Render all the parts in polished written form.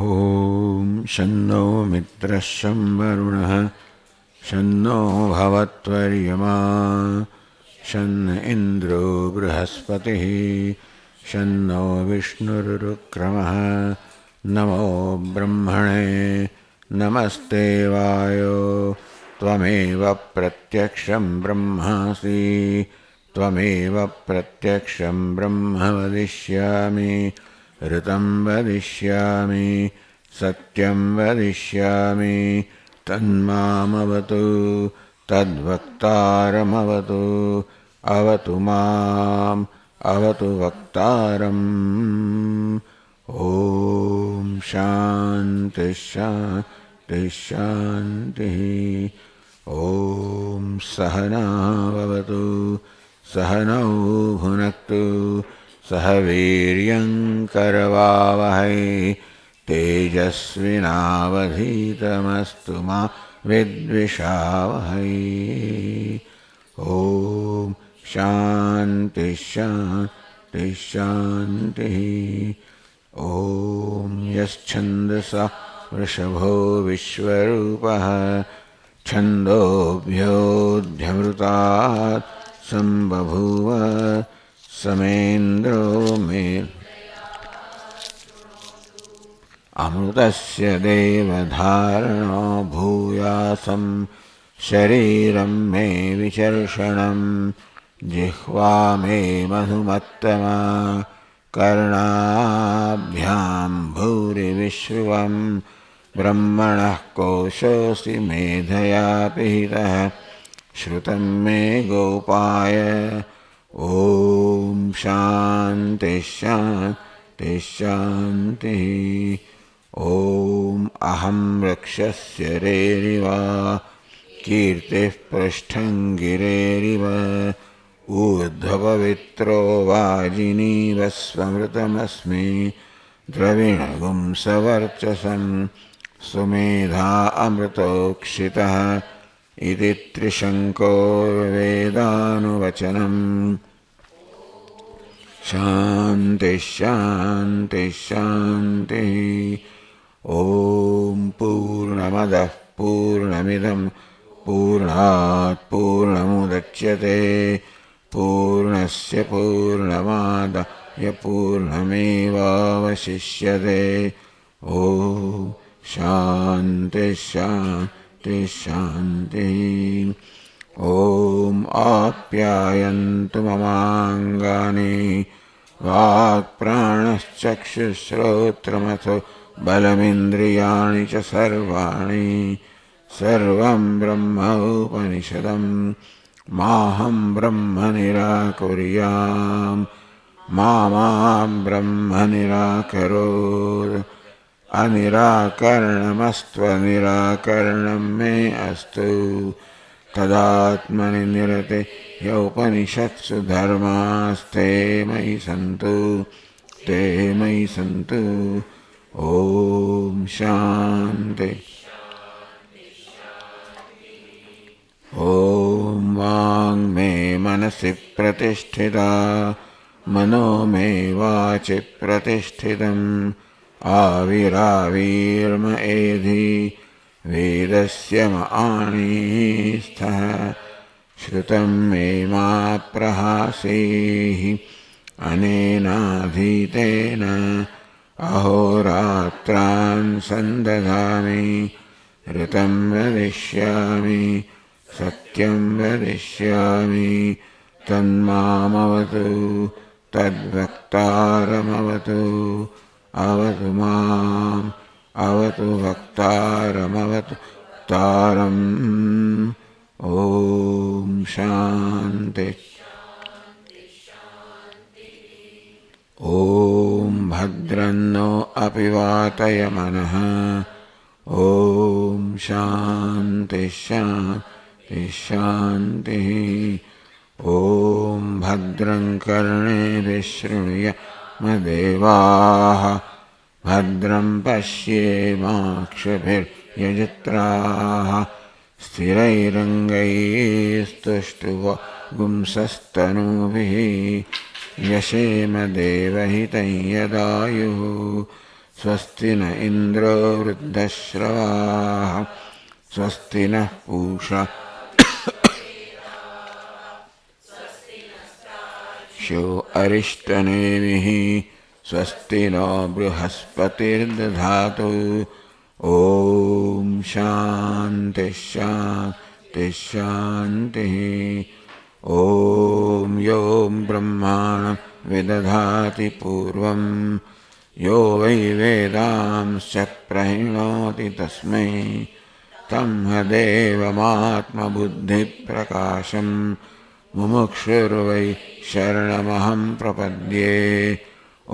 ॐ शन्नो मित्रः शं वरुणः शन्नो भवत्वर्यमा शन्न इन्द्रो बृहस्पतिः शन्नो विष्णुरुक्रमः नमो ब्रह्मणे नमस्ते वायो त्वमेव प्रत्यक्षं ब्रह्मासि त्वमेव प्रत्यक्षं ब्रह्म वदिष्यामि ऋतं वदिष्यामि सत्यं वदिष्यामि तन्मामवतु तद्वक्तारमवतु अवतु माम् अवतु वक्तारम् ॐ शान्तिः शान्तिः शान्तिः ॐ सहना भवतु सहनौ भुनक्तु सह वीर्यङ्करवावहै तेजस्विनावधीतमस्तु मा विद्विषावहै ॐ शान्तिः शान्तिः शान्तिः ॐ यश्छन्दसा वृषभो विश्वरूपः छन्दोभ्योऽध्यमृतात् सम्बभूव समेन्द्रो मे अमृतस्य देवधारणो भूयासं शरीरं मे विचर्षणं जिह्वा मे मधुमत्तमा कर्णाभ्यां भूरिविश्रुवं ब्रह्मणः कोशोऽसि मेधया पिहितः श्रुतं मे गोपाय ॐ शान्तिः शान्तिः शान्तिः ॐ अहं वृक्षस्य रेरिव कीर्तिः पृष्ठं गिरेरिव ऊर्ध्वपवित्रो वाजिनीव स्वमृतमस्मि द्रविणगुं सवर्चसं सुमेधा अमृतोक्षितः इति त्रिशङ्को वेदानुवचनम् शान्तिः शान्तिः शान्तिः ॐ पूर्णमदः पूर्णमिदं पूर्णात् पूर्णमुदच्यते पूर्णस्य पूर्णमादाय पूर्णमेवावशिष्यते ॐ शान्तिः शान्तिः शान्तिः ॐ आप्यायन्तु ममाङ्गानि वाक्प्राणश्चक्षुश्रोत्रमथो बलमिन्द्रियाणि च सर्वाणि सर्वं ब्रह्म उपनिषदं माहं ब्रह्म निराकुर्याम् मा ब्रह्म निराकरोत् अनिराकरणमस्त्वनिराकरणं मे अस्तु तदात्मनि निरते यौपनिषत्सु धर्मास्ते मयि सन्तु ते मयि सन्तु ॐ शान्ति ॐ वाङ् मे मनसि प्रतिष्ठिता मनो मे वाचि प्रतिष्ठितम् आविरावीर्म एधि वेदस्य मणिस्थः श्रुतं मे मा प्रहासेः अनेनाधीतेन अहोरात्रान् सन्दधामि ऋतं वदिष्यामि सत्यं वदिष्यामि तन्मामवतु तद्वक्तारमवतु अवतु माम् अवतु वक्तारमवतु तारम् ॐ शान्ति ॐ भद्रन्नो अपि वातयमनः ॐ शान्तिः शान्तिः शान्तिः ॐ भद्रं कर्णेभिः शृणुयामदेवाः भद्रं पश्येमाक्षभिर्यजत्राः स्थिरैरङ्गैस्तुष्टुवपुंसस्तनूभिः यशेम देवहितं यदायुः स्वस्ति न इन्द्रो वृद्धश्रवाः स्वस्ति नः पूषा शो अरिष्टनेमिः स्वस्ति नो बृहस्पतिर्दधातु ॐ शान्तिः शान्तिः शान्तिः ॐ यो ब्रह्माणं विदधाति पूर्वं यो वै वेदांश्च प्रणोति तस्मै तम्हदेवमात्मबुद्धिप्रकाशं मुमुक्षुर्वै शरणमहं प्रपद्ये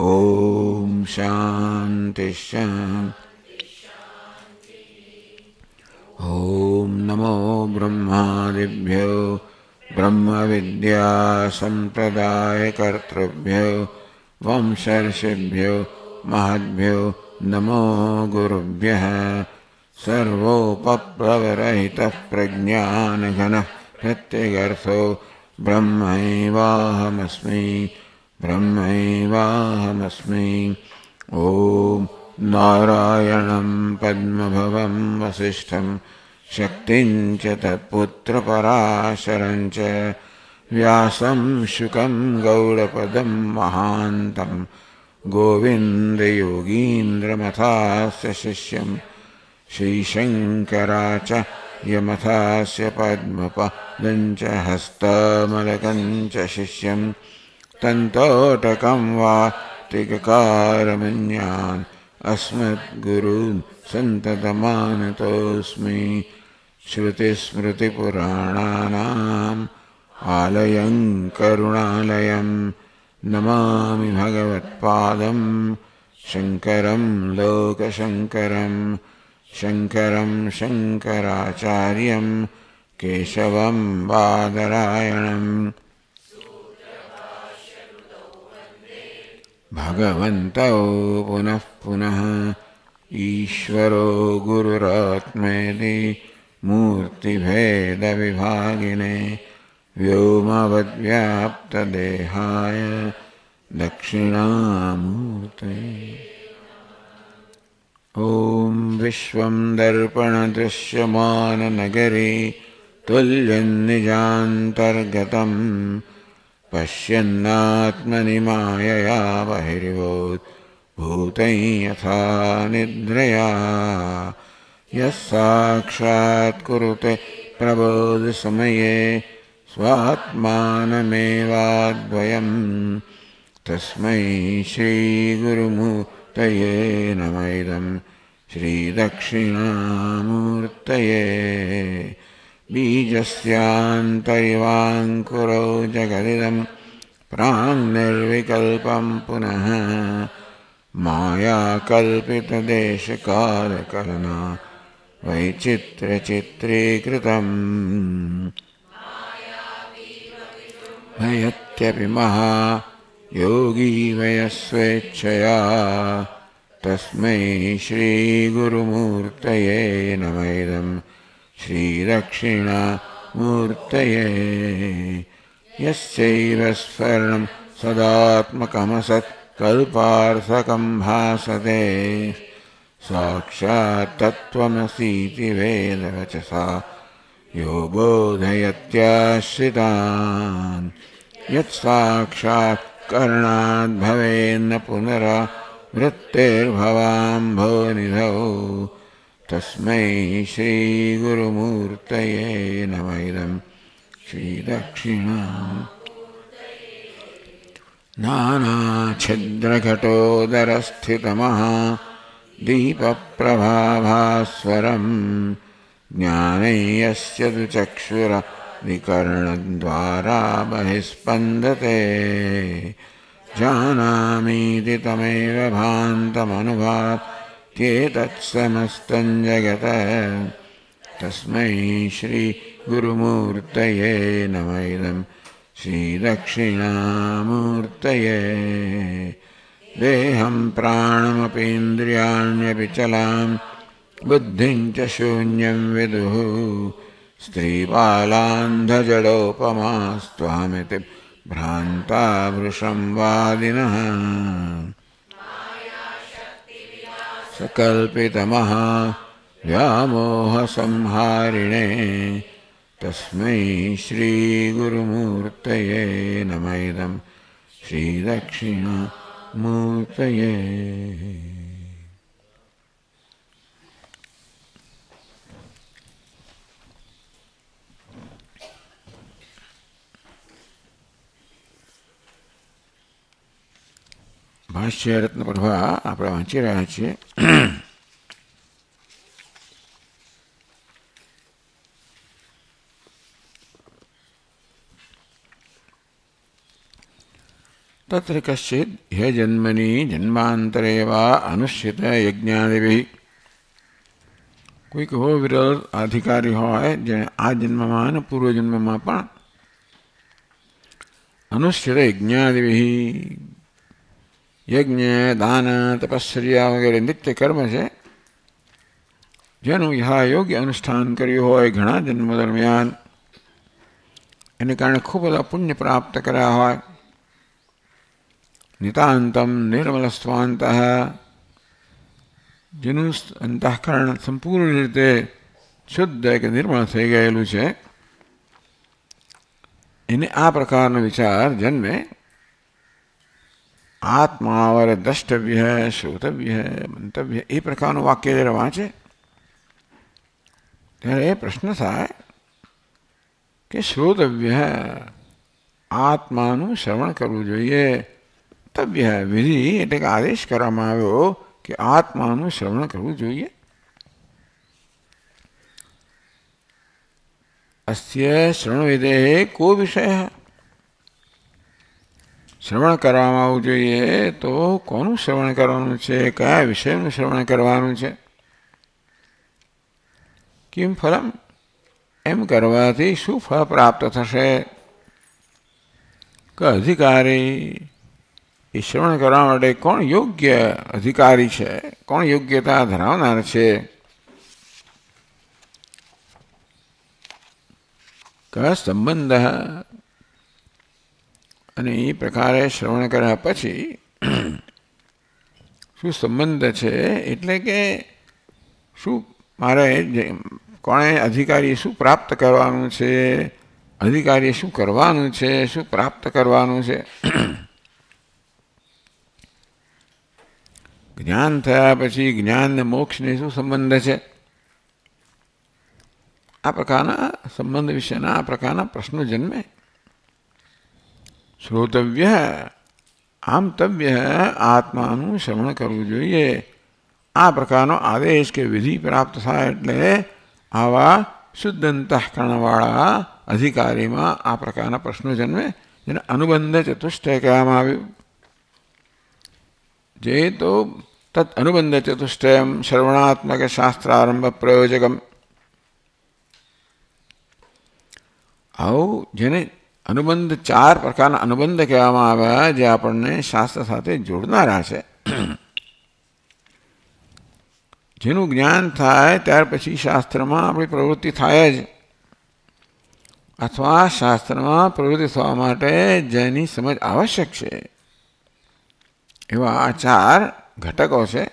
ॐ शान्तिः ॐ नमो ब्रह्मादिभ्यो ब्रह्मविद्यासम्प्रदायकर्तृभ्यो वंशर्षिभ्यो महद्भ्यो नमो गुरुभ्यः सर्वोपप्लवरहितः प्रज्ञानघनः प्रत्यगर्थो ब्रह्मैवाहमस्मि ॐ नारायणं पद्मभवं वसिष्ठं शक्तिं च तत्पुत्रपराशरं च व्यासं शुकं गौडपदं महान्तं गोविन्दयोगीन्द्रमथास्य शिष्यं श्रीशङ्कराचार्यमथास्य पद्मपदं च हस्तमलकं च शिष्यं तन्तोटकं वातिककारमन्यान् अस्मद्गुरून् सन्ततमानतोऽस्मि श्रुतिस्मृतिपुराणानाम् आलयं करुणालयं नमामि भगवत्पादं शङ्करं लोकशङ्करं शङ्करं शङ्कराचार्यं केशवं बादरायणं भगवन्तौ पुनः पुनः ईश्वरो गुरुरात्मेति मूर्तिभेदविभागिने व्योमवद्व्याप्तदेहाय दक्षिणामूर्तये ॐ विश्वं दर्पणदृश्यमाननगरे तुल्यं निजान्तर्गतं पश्यन्नात्मनि मायया बहिर्भूतं यथा निद्रया यः साक्षात्कुरुते प्रबोधसमये स्वात्मानमेवाद्वयं तस्मै श्रीगुरुमूर्तये नमः इदं श्रीदक्षिणामूर्तये बीजस्यान्तरिवाङ्कुरो जगदिदं प्राङ्निर्विकल्पं पुनः मायाकल्पितदेशकालकलना वैचित्र्यचित्रीकृतम् भयत्यपि महायोगी वयस्वेच्छया तस्मै श्रीगुरुमूर्तये नमः इदं श्रीदक्षिणामूर्तये यस्यैव स्फरणं सदात्मकमसत्कल्पार्थकं भासते साक्षात् तत्त्वमसीति वेदवचसा यो बोधयत्याश्रितान् यत्साक्षात् करणाद् भवेन्न पुनरावृत्तिर्भवाम्भोनिधौ तस्मै श्रीगुरुमूर्तये नमः इदं श्रीदक्षिणामूर्तये नानाच्छिद्रघटोदरस्थितमहादीपप्रभाभास्वरं ज्ञानै यस्य तु चक्षुरादिकर्णद्वारा बहिस्पन्दते जानामीति तमेव भान्तमनुभात्येतत्समस्तं जगत् तस्मै श्रीगुरुमूर्तये नमः इदं श्रीदक्षिणामूर्तये देहं प्राणमपीन्द्रियाण्यपि चलां बुद्धिं च शून्यं विदुः स्त्रीबालान्धजडोपमास्त्वामिति भ्रान्ता वृषं वादिनः सकल्पितमः व्यामोहसंहारिणे तस्मै श्रीगुरुमूर्तये नमः इदं श्रीदक्षिणामूर्तये। ભાષ્ય રત્નપ્રભા આપણે વાંચી રહ્યા છીએ. तत्र कश्चित् ह्य जन्मनि जन्मांतरे वा अनुष्ठित यज्ञादिभिः કોઈક એવો વિરલ અધિકારી હોય જેણે આ જન્મમાં અને પૂર્વજન્મમાં પણ અનુષ્ઠિત યજ્ઞાદિવિ યજ્ઞ દાન તપશ્ચર્યા વગેરે નિત્ય કર્મ છે જેનું યોગ્ય અનુષ્ઠાન કર્યું હોય ઘણા જન્મ દરમિયાન એને કારણે ખૂબ બધા પુણ્ય પ્રાપ્ત કર્યા હોય. નિતાંતમ નિર્મલ સ્વાંત જેનું અંતઃકરણ સંપૂર્ણ રીતે શુદ્ધ કે નિર્મળ થઈ ગયેલું છે એને આ પ્રકારનો વિચાર જન્મે. આત્માવર દ્રષ્ટવ્ય શ્રોતવ્ય મંતવ્ય એ પ્રકારનું વાક્ય જ્યારે વાંચે ત્યારે એ પ્રશ્ન થાય કે શ્રોતવ્ય આત્માનું શ્રવણ કરવું જોઈએ. તવ્ય વિધિ એટલે કે આદેશ કરવામાં આવ્યો કે આત્માનું શ્રવણ કરવું જોઈએ. અસ્ય શ્રવણવિધે કો વિષય શ્રવણ કરવામાં આવવું જોઈએ તો કોનું શ્રવણ કરવાનું છે, કયા વિષયનું શ્રવણ કરવાનું છે. કિમ ફલમ એમ કરવાથી શું ફળ પ્રાપ્ત થશે. કે અધિકારી એ શ્રવણ કરવા માટે કોણ યોગ્ય અધિકારી છે, કોણ યોગ્યતા ધરાવનાર છે. ક સંબંધ અને એ પ્રકારે શ્રવણ કર્યા પછી શું સંબંધ છે એટલે કે શું મારે કોણે અધિકારીએ શું પ્રાપ્ત કરવાનું છે, અધિકારીએ શું કરવાનું છે, શું પ્રાપ્ત કરવાનું છે. જ્ઞાન થયા પછી જ્ઞાન ને મોક્ષને શું સંબંધ છે. આ પ્રકારના સંબંધ વિશેના આ પ્રકારના પ્રશ્નો જન્મે. શ્રોતવ્ય આમ તવ્ય આત્માનું શ્રવણ કરવું જોઈએ. આ પ્રકારનો આદેશ કે વિધિ પ્રાપ્ત થાય એટલે આવા શુદ્ધ અંતઃકરણવાળા અધિકારીમાં આ પ્રકારના પ્રશ્નો જન્મે જેને અનુબંધ ચતુષ્ટય કહેવામાં આવ્યું. જે તો તત્ અનુબંધ ચતુષ્ટયમ શ્રવણાત્મક શાસ્ત્રારંભ પ્રયોજકમ. આવું જેને અનુબંધ ચાર પ્રકારના અનુબંધ કહેવામાં આવ્યા જે આપણને શાસ્ત્ર સાથે જોડનારા છે. જેનું જ્ઞાન થાય ત્યાર પછી શાસ્ત્રમાં આપણી પ્રવૃત્તિ થાય જ અથવા શાસ્ત્રમાં પ્રવૃત્તિ થવા માટે જેની સમજ આવશ્યક છે એવા આ ચાર ઘટકો છે.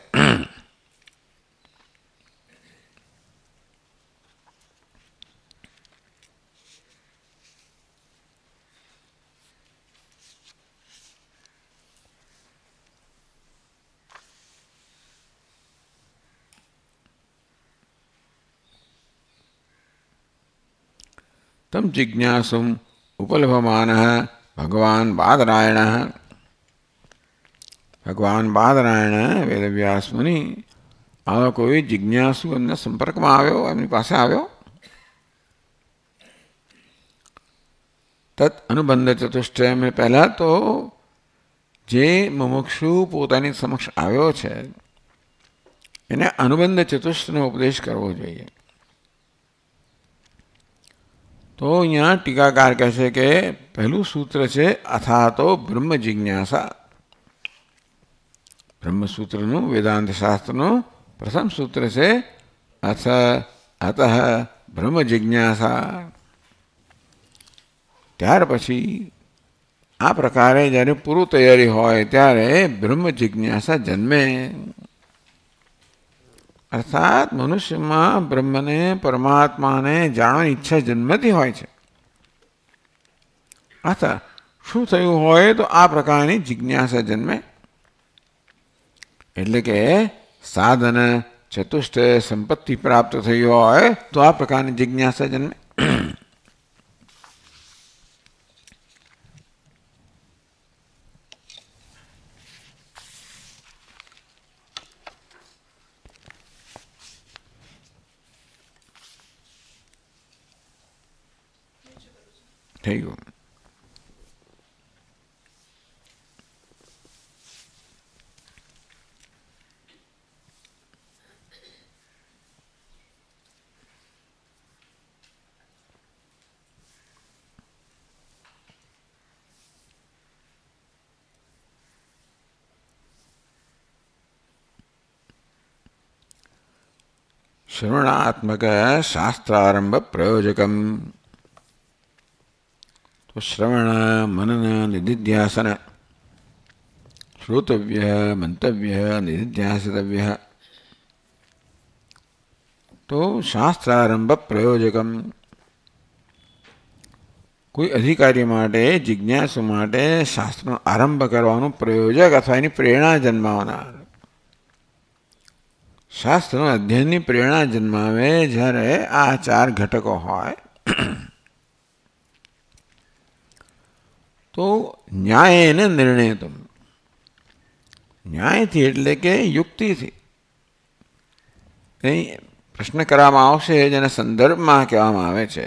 તમ જિજ્ઞાસુમ ઉપલભમાન ભગવાન બાદરાયણ. ભગવાન બાદરાયણ વેદવ્યાસ મુનિ આવા કોઈ જિજ્ઞાસુ એમના સંપર્કમાં આવ્યો, એમની પાસે આવ્યો. તત્ અનુબંધ ચતુષ્ટય મેં પહેલાં તો જે મુમુક્ષુ પોતાની સમક્ષ આવ્યો છે એને અનુબંધ ચતુષ્ટયનો ઉપદેશ કરવો જોઈએ. તો અહીંયા ટીકાકાર કહે છે કે પહેલું સૂત્ર છે અથા તો બ્રહ્મ જિજ્ઞાસા. બ્રહ્મસૂત્રનું વેદાંત શાસ્ત્રનું પ્રથમ સૂત્ર છે અથ અતઃ બ્રહ્મ જિજ્ઞાસા. ત્યાર પછી આ પ્રકારે જ્યારે પૂર્વ તૈયારી હોય ત્યારે બ્રહ્મ જિજ્ઞાસા જન્મે. અર્થાત મનુષ્યમાં બ્રહ્મને પરમાત્માને જાણવાની ઈચ્છા જન્મથી હોય છે. અર્થાત શું થયું હોય તો આ પ્રકારની જિજ્ઞાસા જન્મે. એટલે કે સાધન ચતુષ્ટય સંપત્તિ પ્રાપ્ત થઈ હોય તો આ પ્રકારની જિજ્ઞાસા જન્મે. થઈ ગયું. श्रवणात्मक शास्त्रारंभ प्रयोजकम. तो श्रवण मनन निधिध्यासन श्रोतव्य मंतव्य निधिध्यासितव्य. तो शास्त्रारंभ प्रयोजकम कोई अधिकारी माटे जिज्ञासु माटे शास्त्रનો આરંભ કરવાનું પ્રયોજક અથવા એની પ્રેરણા જન્માવનાર. શાસ્ત્રનો અધ્યયનની પ્રેરણા જન્માવે જ્યારે આ ચાર ઘટકો હોય તો ન્યાયને નિર્ણયતમ. ન્યાયથી એટલે કે યુક્તિથી કંઈ પ્રશ્ન કરવામાં આવશે જેના સંદર્ભમાં કહેવામાં આવે છે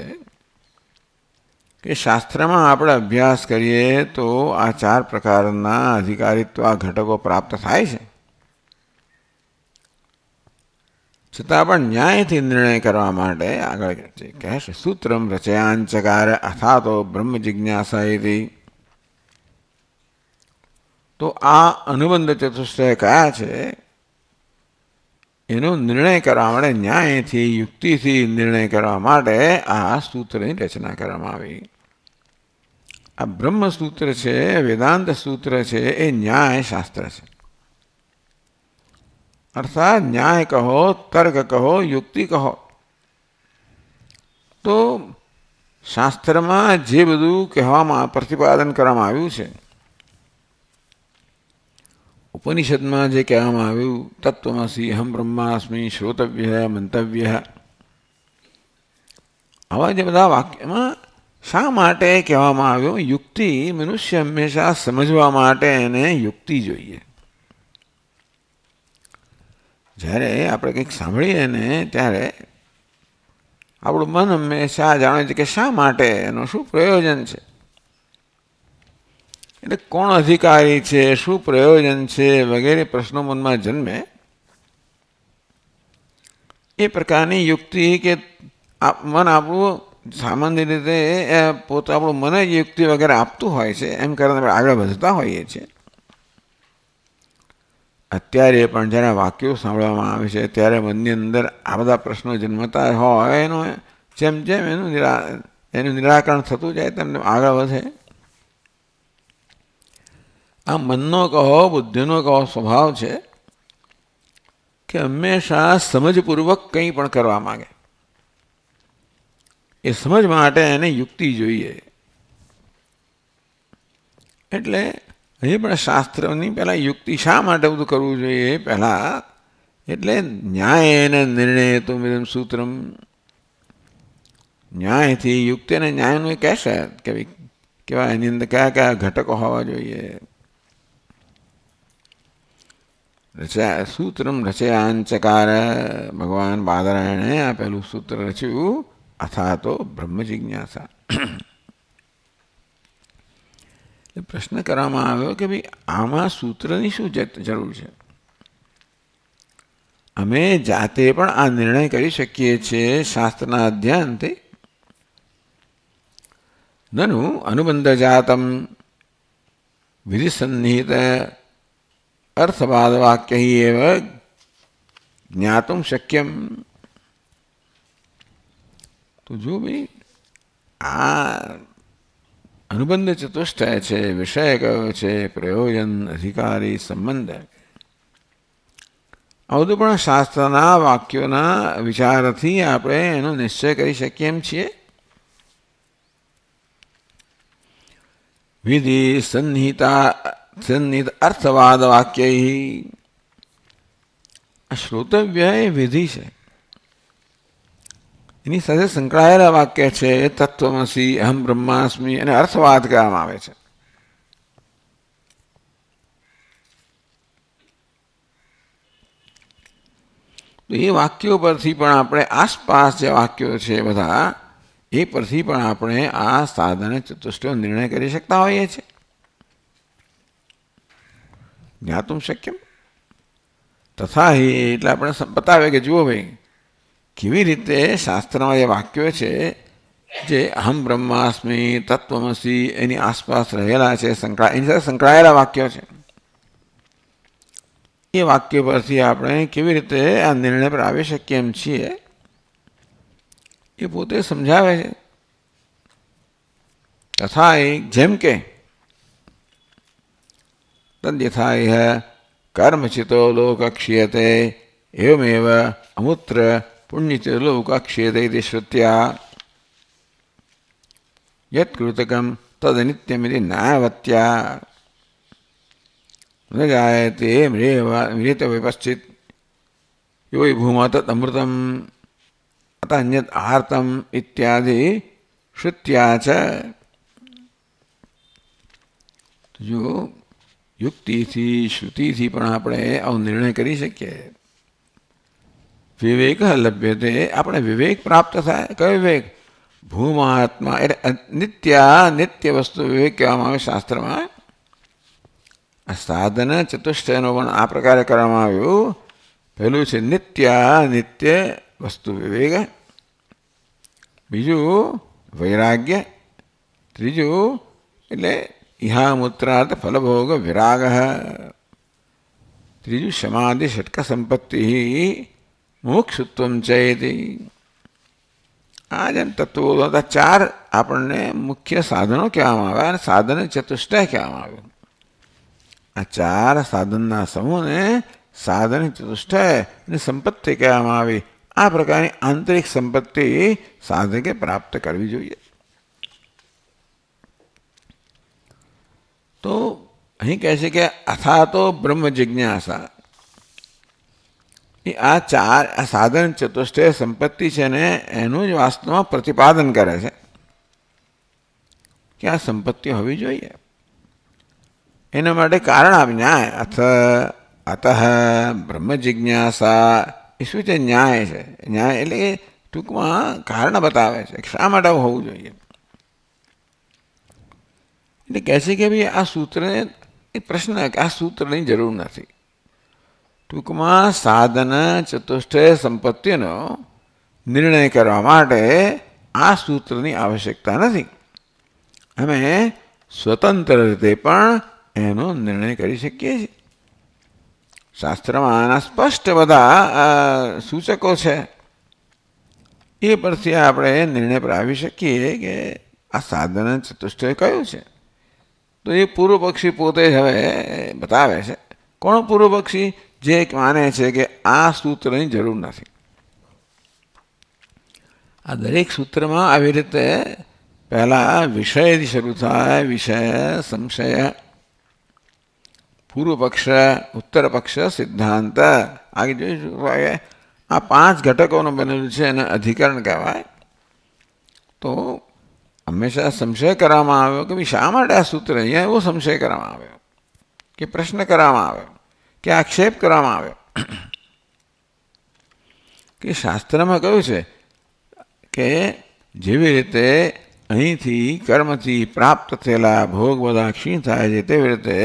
કે શાસ્ત્રમાં આપણે અભ્યાસ કરીએ તો આ ચાર પ્રકારના અધિકારીત્વ ઘટકો પ્રાપ્ત થાય છે. છતાં પણ ન્યાયથી નિર્ણય કરવા માટે આગળ કહેશે સૂત્રમ રચયાંચકાર અથા તો બ્રહ્મ જિજ્ઞાસા. તો આ અનુબંધ ચતુષ્ટય કયા છે એનો નિર્ણય કરવા માટે ન્યાયથી યુક્તિથી નિર્ણય કરવા માટે આ સૂત્રની રચના કરવામાં આવી. આ બ્રહ્મસૂત્ર છે, વેદાંત સૂત્ર છે, એ ન્યાય શાસ્ત્ર છે. અર્થાત ન્યાય કહો, તર્ક કહો, યુક્તિ કહો. તો શાસ્ત્રમાં જે બધું કહેવામાં પ્રતિપાદન કરવામાં આવ્યું છે, ઉપનિષદમાં જે કહેવામાં આવ્યું તત્વમસી અહમ બ્રહ્માસ્મિ શ્રોતવ્ય મંતવ્ય, આવા જે બધા વાક્યમાં શા માટે કહેવામાં આવ્યું? યુક્તિ મનુષ્ય હંમેશા સમજવા માટે એને યુક્તિ જોઈએ. જ્યારે આપણે કંઈક સાંભળીએ ને ત્યારે આપણું મન હંમેશા જાણે છે કે શા માટે, એનું શું પ્રયોજન છે, એટલે કોણ અધિકારી છે, શું પ્રયોજન છે વગેરે પ્રશ્નો મનમાં જન્મે. એ પ્રકારની યુક્તિ કે મન આપણું સામાન્ય રીતે પોતે આપણું મન જ યુક્તિ વગેરે આપતું હોય છે, એમ કરીને આપણે આગળ વધતા હોઈએ છીએ. અત્યારે પણ જ્યારે વાક્યો સાંભળવામાં આવે છે ત્યારે મનની અંદર આ બધા પ્રશ્નો જન્મતા હોય એનું જેમ જેમ એનું નિરાકરણ થતું જાય તેમ આગળ વધે. આ મનનો કહો, બુદ્ધિનો કહો સ્વભાવ છે કે હંમેશા સમજપૂર્વક કંઈ પણ કરવા માગે. એ સમજ માટે એને યુક્તિ જોઈએ. એટલે અહીં પણ શાસ્ત્રની પહેલાં યુક્તિ શા માટે બધું કરવું જોઈએ પહેલાં, એટલે ન્યાય એને નિર્ણય તો મિદમ સૂત્રમ. ન્યાયથી યુક્તિ અને ન્યાયનું એ કહેશે કે ભાઈ કેવા એની અંદર કયા કયા ઘટકો હોવા જોઈએ. સૂત્રમ રચયાંચકાર, ભગવાન બાદરાયણે આ પહેલું સૂત્ર રચ્યું અથા તો બ્રહ્મ જિજ્ઞાસા. પ્રશ્ન કરવામાં આવ્યો કે ભાઈ આમાં સૂત્રની શું જરૂર છે? અમે જાતે પણ આ નિર્ણય કરી શકીએ છીએ શાસ્ત્રના અધ્યયનથી. નનુ અનુબંધ જાતમ વિધિસન્નિહિત અર્થવાદ વાક્ય એવ જ્ઞાતુમ શક્યમ. તો જો ભાઈ આ અનુબંધ ચતુષ્ટય છે, વિષય કયો છે, પ્રયોજન, અધિકારી, સંબંધ, બધું પણ શાસ્ત્રના વાક્યોના વિચારથી આપણે એનો નિશ્ચય કરી શકીએ એમ છીએ. વિધિ સન્નિહિત અર્થવાદ વાક્ય શ્રોતવ્ય એ વિધિ છે, એની સાથે સંકળાયેલા વાક્ય છે તત્વમસી, અહમ બ્રહ્માસ્મિ, અને અર્થવાદ કહેવામાં આવે છે. તો એ વાક્યો પરથી પણ આપણે આસપાસ જે વાક્યો છે બધા એ પરથી પણ આપણે આ સાધન ચતુષ્ટય નિર્ણય કરી શકતા હોઈએ છીએ. જ્ઞાતુમ શક્યમ તથા એટલે આપણે બતાવે કે જુઓ ભાઈ કેવી રીતે શાસ્ત્રમાં જે વાક્યો છે જે અહમ બ્રહ્માસ્મિ, તત્વમસી એની આસપાસ રહેલા છે, એની સાથે સંકળાયેલા વાક્યો છે, એ વાક્ય પરથી આપણે કેવી રીતે આ નિર્ણય પર આવી શકીએ એમ છીએ એ પોતે સમજાવે છે. તથા જેમ કે તદ્યથા કર્મચિતો લોકક્ષીયતે એવમેવ અમૂત્ર પુણ્યચિતો લોકક્ષીયતે ઇતિ શ્રુત્યા યત્કૃતકમ તદનિત્યમિતિ ન્યાયવત્યા ન જાયતે મ્રિયત વિપશ્ચિત યો ભૂમા તદમૃતમ અત અન્યત આહાર્તમ ઇત્યાદિ શ્રુત્યા ચ. જો યુક્તિથી શ્રુતિથી પણ આપણે આવો નિર્ણય કરી શકીએ. વિવેક લભ્યતે, આપણે વિવેક પ્રાપ્ત થાય. કયો વિવેક? ભૂમાત્મા એટલે નિત્ય વસ્તુ વિવેક કહેવામાં આવે શાસ્ત્રમાં. આ સાધન ચતુષ્ટયનો પણ આ પ્રકારે કરવામાં આવ્યું. પહેલું છે નિત્ય વસ્તુ વિવેક, બીજું વૈરાગ્ય, ત્રીજું એટલે ઇહામૂત્રાર્થ ફલભોગ વિરાગ, ત્રીજું સમાધિ ષટક સંપત્તિ મોક્ષત્વમ ચેતિ. આ જેમ તત્વો ચાર આપણને મુખ્ય સાધનો કહેવામાં આવ્યા અને સાધન ચતુષ્ટય કહેવામાં આવ્યું. આ ચાર સાધનના સમૂહને સાધન ચતુષ્ટય અને સંપત્તિ કહેવામાં આવી. આ પ્રકારની આંતરિક સંપત્તિ સાધકે પ્રાપ્ત કરવી જોઈએ. તો અહીં કહે છે કે અથા તો બ્રહ્મ જિજ્ઞાસા, એ આ ચાર આ સાધન ચતુષ્ટય સંપત્તિ છે ને એનું જ વાસ્તવમાં પ્રતિપાદન કરે છે કે આ સંપત્તિ હોવી જોઈએ. એના માટે કારણ આપ ન્યાય અતઃ બ્રહ્મ જિજ્ઞાસા એ શું છે? ન્યાય છે. ન્યાય એટલે કે ટૂંકમાં કારણ બતાવે છે શા માટે હોવું જોઈએ. એટલે કહે છે કે ભાઈ આ સૂત્રને એ પ્રશ્ન કે આ સૂત્રની જરૂર નથી. ટૂંકમાં સાધન ચતુષ્ટય સંપત્તિનો નિર્ણય કરવા માટે આ સૂત્રની આવશ્યકતા નથી. અમે સ્વતંત્ર રીતે પણ એનો નિર્ણય કરી શકીએ છીએ. શાસ્ત્રમાં આના સ્પષ્ટ બધા સૂચકો છે. એ પરથી આપણે નિર્ણય પર આવી શકીએ કે આ સાધન ચતુષ્ટય કયું છે. તો એ પૂર્વ પક્ષી પોતે જ હવે બતાવે છે. કોણ પૂર્વ પક્ષી? જે માને છે કે આ સૂત્રની જરૂર નથી. આ દરેક સૂત્રમાં આવી રીતે પહેલા વિષયથી શરૂ થાય. વિષય, સંશય, પૂર્વ પક્ષ, ઉત્તર પક્ષ, સિદ્ધાંત. આગે જોઈશું આ પાંચ ઘટકોનું બનેલું છે એને અધિકરણ કહેવાય. તો હંમેશા સંશય કરવામાં આવ્યો કે શા માટે આ સૂત્ર, અહીંયા એવો સંશય કરવામાં આવ્યો કે પ્રશ્ન કરવામાં આવ્યો કે આક્ષેપ કરવામાં આવ્યો કે શાસ્ત્રમાં કહ્યું છે કે જેવી રીતે અહીંથી કર્મથી પ્રાપ્ત થયેલા ભોગ બધા ક્ષીણ થાય છે તેવી રીતે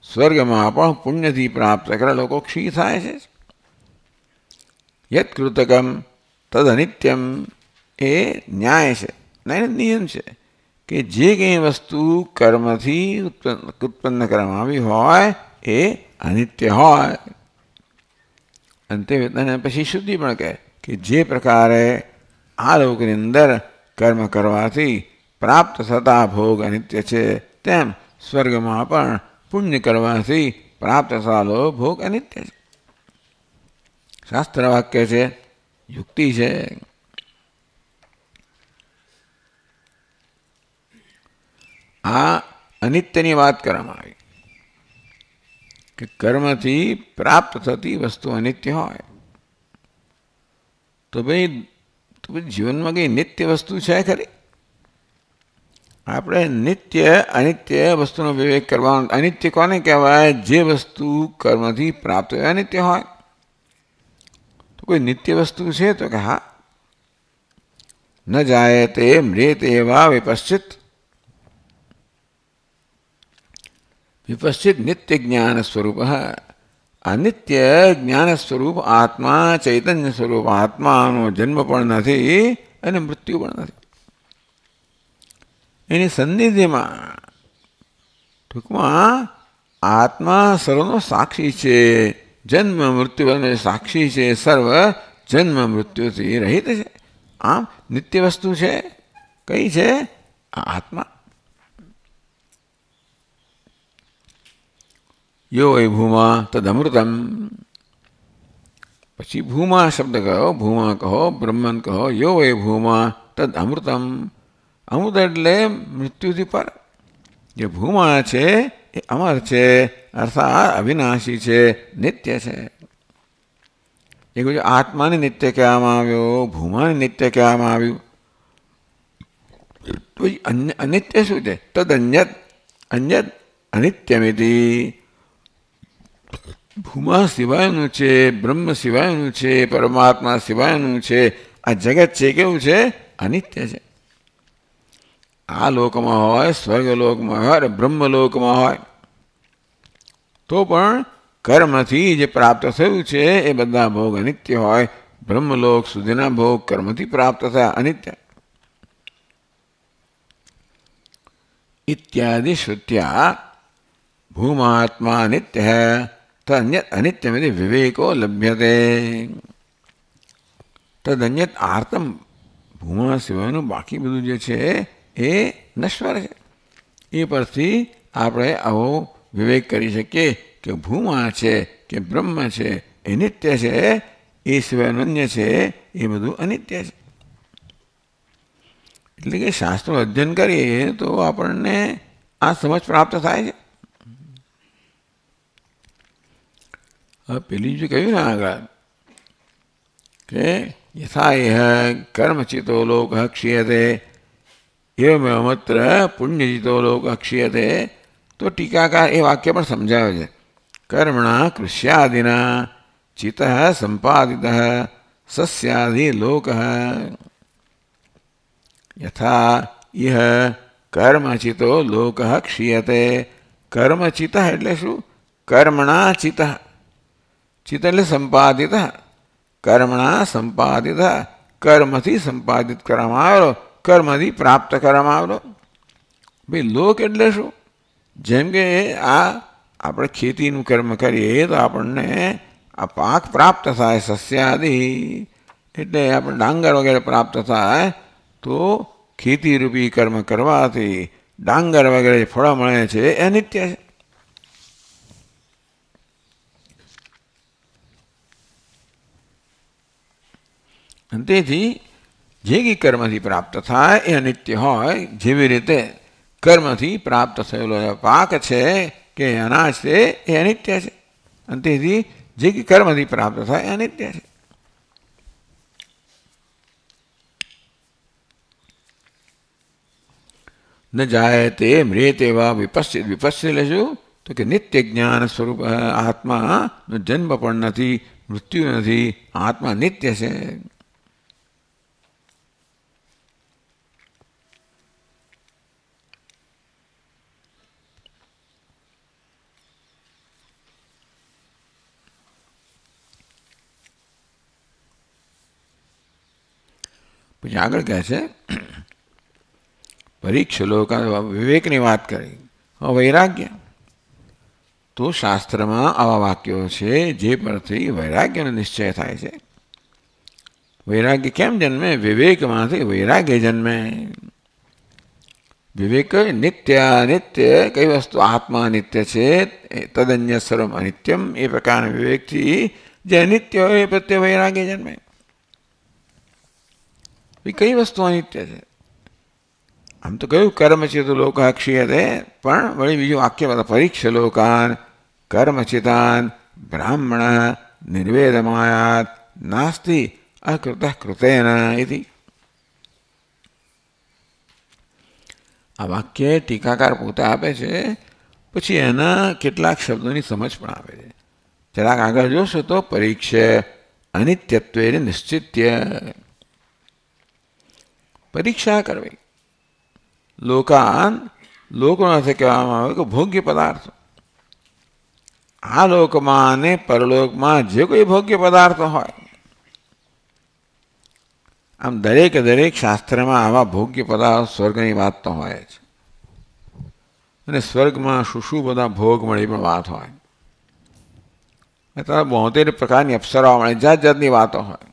સ્વર્ગમાં પણ પુણ્યથી પ્રાપ્ત કરેલા લોકો ક્ષીણ થાય છે. યત કૃતકમ તદ અનિત્યમ એ ન્યાય છે, નિયમ છે કે જે કંઈ વસ્તુ કર્મથી ઉત્પન્ન કરવામાં આવી હોય એ અનિત્ય હોય. અંતે અને પછી શુદ્ધિ પણ કહે કે જે પ્રકારે આ લોકની અંદર કર્મ કરવાથી પ્રાપ્ત થતા ભોગ અનિત્ય છે તેમ સ્વર્ગમાં પણ પુણ્ય કરવાથી પ્રાપ્ત થતા ભોગ અનિત્ય છે. શાસ્ત્ર વાક્ય છે, યુક્તિ છે. આ અનિત્યની વાત કરવામાં આવી કે કર્મથી પ્રાપ્ત થતી વસ્તુ અનિત્ય હોય તો ભાઈ જીવનમાં કઈ નિત્ય વસ્તુ છે ખરી? આપણે નિત્ય અનિત્ય વસ્તુનો વિવેક કરવાનો. અનિત્ય કોને કહેવાય? જે વસ્તુ કર્મથી પ્રાપ્ત હોય અનિત્ય હોય. તો કોઈ નિત્ય વસ્તુ છે? તો કે હા. ન જાય તે મ્રેત એવા વિપશ્ચિત. વિપશ્ચિત નિત્ય જ્ઞાન સ્વરૂપ. અનિત્ય જ્ઞાન સ્વરૂપ આત્મા, ચૈતન્ય સ્વરૂપ આત્માનો જન્મ પણ નથી અને મૃત્યુ પણ નથી. એની સન્નિધિમાં ટૂંકમાં આત્મા સર્વનો સાક્ષી છે, જન્મ મૃત્યુ સાક્ષી છે, સર્વ જન્મ મૃત્યુથી રહિત છે. આમ નિત્ય વસ્તુ છે કઈ છે? આત્મા. યો એ ભૂમા તદમૃતમ. પછી ભૂમા શબ્દ કહો, ભૂમા કહો, બ્રહ્મન કહો. યો એ ભૂમા તદ અમૃતમ. અમૃત એટલે મૃત્યુથી પર. જે ભૂમા છે એ અમર છે, અર્થાત અવિનાશી છે, નિત્ય છે. એ કહ્યું આત્માને નિત્ય કહેવામાં આવ્યો, ભૂમાને નિત્ય કહેવામાં આવ્યું. તો અનિત્ય શું છે? તદ અન્યત. અન્યત અનિત્યમિતિ. ભૂમા સિવાયનું છે, બ્રહ્મ સિવાયનું છે, પરમાત્મા સિવાયનું છે. આ જગત છે કેવું છે? અનિત્ય છે. આ લોકમાં હોય, સ્વર્ગલોકમાં હોય, બ્રહ્મલોકમાં હોય તો પણ કર્મથી જે પ્રાપ્ત થયું છે એ બધા ભોગ અનિત્ય હોય. બ્રહ્મલોક સુધીના ભોગ કર્મથી પ્રાપ્ત થયા અનિત્ય. ઇત્યાદિ શ્રુત્યા ભૂમાત્મા નિત્ય તદન્યત અનિત્યમિતિ વિવેકો લભ્યતે. તદન્યત આર્તમ. ભૂમા સિવાયનું બાકી બધું જે છે એ નશ્વર છે. એ પરથી આપણે આવો વિવેક કરી શકીએ કે ભૂમા છે કે બ્રહ્મ છે એ નિત્ય છે, એ સિવાય અન્ય છે એ બધું અનિત્ય છે. એટલે કે શાસ્ત્રો અધ્યયન કરીએ તો આપણને આ સમજ પ્રાપ્ત થાય છે. હવે પેલી જે કહ્યું ને આગળ કે યથા એહ કર્મચિતો લોક ક્ષીયતે એવમેવમત્ર પુણ્યચિતો લોક ક્ષીયતે. તો ટીકાકાર એ વાક્ય પણ સમજાવે છે. કર્મણા કૃષ્યાદિના ચિત સંપાદિત સસ્યાદિ લોક. યથા ઇહ કર્મચિતો લોક ક્ષીયતે. કર્મચિત એટલે શું? કર્મણા ચિત. ચિત એટલે સંપાદિત. કર્મણા સંપાદિત. કર્મથી સંપાદિત કરવામાં આવેલો, કર્મથી પ્રાપ્ત કરવામાં આવેલો. ભાઈ લોક એટલે શું? જેમ કે આ આપણે ખેતીનું કર્મ કરીએ તો આપણને આ પાક પ્રાપ્ત થાય, સસ્યાદિ એટલે આપણે ડાંગર વગેરે પ્રાપ્ત થાય. તો ખેતીરૂપી કર્મ કરવાથી ડાંગર વગેરે ફળો મળે છે એ નિત્ય છે. તેથી જે કંઈ કર્મથી પ્રાપ્ત થાય એ અનિત્ય હોય. જેવી રીતે કર્મથી પ્રાપ્ત થયેલો પાક છે કે અનાજ છે એ અનિત્ય છે. અને તેથી જે કંઈ કર્મથી પ્રાપ્ત થાય એ અનિત્ય છે. ન જાય તે મ્રેત એવા વિપશ્ચિત. વિપશ્ચિત એટલે શું? તો કે નિત્ય જ્ઞાન સ્વરૂપ આત્માનો જન્મ પણ નથી, મૃત્યુ નથી. આત્મા નિત્ય છે. પછી આગળ કહે છે પરીક્ષ લોક. વિવેકની વાત કરી. વૈરાગ્ય તો શાસ્ત્રમાં આવા વાક્યો છે જે પરથી વૈરાગ્યનો નિશ્ચય થાય છે. વૈરાગ્ય કેમ જન્મે? વિવેકમાંથી વૈરાગ્ય જન્મે. વિવેક નિત્ય. નિત્ય કઈ વસ્તુ? આત્મા નિત્ય છે, તદન્ય સર્વમ અનિત્યમ. એ પ્રકારના વિવેકથી જે અનિત્ય હોય એ પ્રત્યે વૈરાગ્ય જન્મે. કઈ વસ્તુ અનિત્ય છે? આમ તો કહ્યું કર્મચિત લોકા ક્ષીયતે, પણ વળી બીજું વાક્ય બધા પરીક્ષ લોકાન કર્મચિતાન બ્રાહ્મણ નિર્વેદમાયાત નાસ્તિ અકૃત કૃતેન ઇતિ. આ વાક્ય ટીકાકાર પોતે આપે છે, પછી એના કેટલાક શબ્દોની સમજ પણ આપે છે. જરાક આગળ જોશો તો પરીક્ષ અનિત્યત્વે નિશ્ચિત્ય, પરીક્ષા કરવી. લોકાન, લોકોનો અર્થ કહેવામાં આવે કે ભોગ્ય પદાર્થો. આ લોકમાં અને પરલોકમાં જે કોઈ ભોગ્ય પદાર્થો હોય, આમ દરેક શાસ્ત્રમાં આવા ભોગ્ય પદાર્થ સ્વર્ગની વાત તો હોય જ. અને સ્વર્ગમાં શું બધા ભોગ મળે પણ વાત હોય. 72 પ્રકારની અપ્સરાઓ મળે, જાત જાતની વાતો હોય.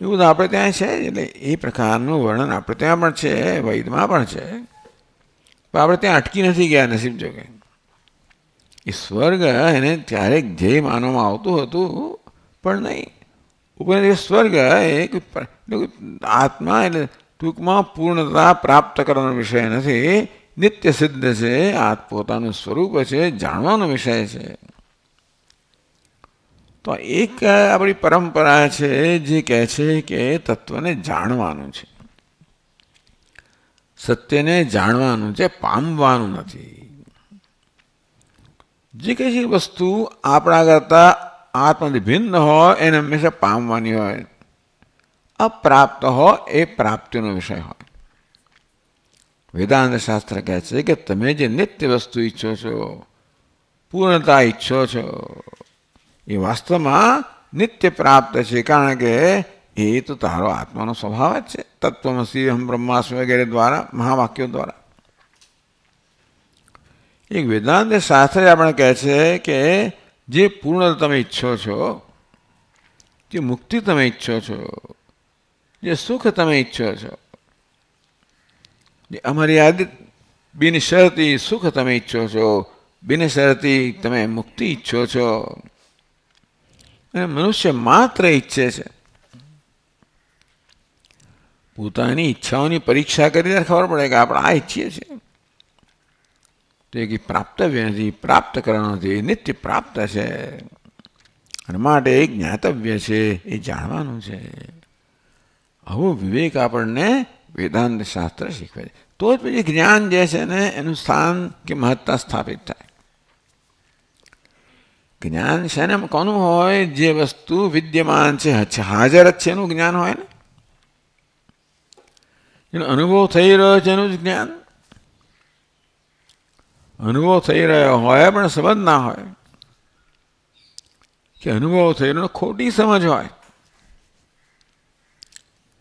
એવું તો આપણે ત્યાં છે. એટલે એ પ્રકારનું વર્ણન આપણે ત્યાં પણ છે, વૈદમાં પણ છે, પણ આપણે ત્યાં અટકી નથી ગયા નસીબ જોગે. એ સ્વર્ગ એને ત્યારે ધ્યેય માનવામાં આવતું હતું, પણ નહીં. ઉપર સ્વર્ગ એ આત્મા એટલે ટૂંકમાં પૂર્ણતા પ્રાપ્ત કરવાનો વિષય નથી, નિત્ય સિદ્ધ છે, પોતાનું સ્વરૂપ છે, જાણવાનો વિષય છે. તો એક આપણી પરંપરા છે જે કહે છે કે તત્વને જાણવાનું છે, સત્યને જાણવાનું છે, પામવાનું નથી. જે કઈ છે વસ્તુ આપણા કરતા આત્માથી ભિન્ન હોય એને હંમેશા પામવાની હોય. અપ્રાપ્ત હોય એ પ્રાપ્તિનો વિષય હોય. વેદાંત શાસ્ત્ર કહે છે કે તમે જે નિત્ય વસ્તુ ઈચ્છો છો, પૂર્ણતા ઈચ્છો છો, એ વાસ્તવમાં નિત્ય પ્રાપ્ત છે. કારણ કે એ તો તારો આત્માનો સ્વભાવ જ છે. તત્વમસી અહમ બ્રહ્માસ્મિ વગેરે દ્વારા, મહાવાક્યો દ્વારા. એક વેદાંત શાસ્ત્ર આપણે કહે છે કે જે પૂર્ણતા તમે ઈચ્છો છો, જે મુક્તિ તમે ઈચ્છો છો, જે સુખ તમે ઈચ્છો છો, જે અમર્યાદિત બિનશરતી સુખ તમે ઈચ્છો છો, બિનશરતી તમે મુક્તિ ઈચ્છો છો, અને મનુષ્ય માત્ર ઈચ્છે છે. પોતાની ઈચ્છાઓની પરીક્ષા કરીને ખબર પડે કે આપણે આ ઈચ્છીએ છીએ તો એ પ્રાપ્તવ્ય નથી, પ્રાપ્ત કરવાનો નથી, નિત્ય પ્રાપ્ત છે. અને માટે એ જ્ઞાતવ્ય છે, એ જાણવાનું છે. આવો વિવેક આપણને વેદાંત શાસ્ત્ર શીખવે છે. તો જ પછી જ્ઞાન જે છે ને એનું સ્થાન કે મહત્તા સ્થાપિત થાય. જ્ઞાન છે ને કોનું હોય? જે વસ્તુ વિદ્યમાન છે, હાજર જ છે એનું જ્ઞાન હોય ને. એનો અનુભવ થઈ રહ્યો છે એનું જ જ્ઞાન. અનુભવ થઈ રહ્યો હોય પણ સમજ ના હોય, કે અનુભવ થઈ રહ્યો ખોટી સમજ હોય.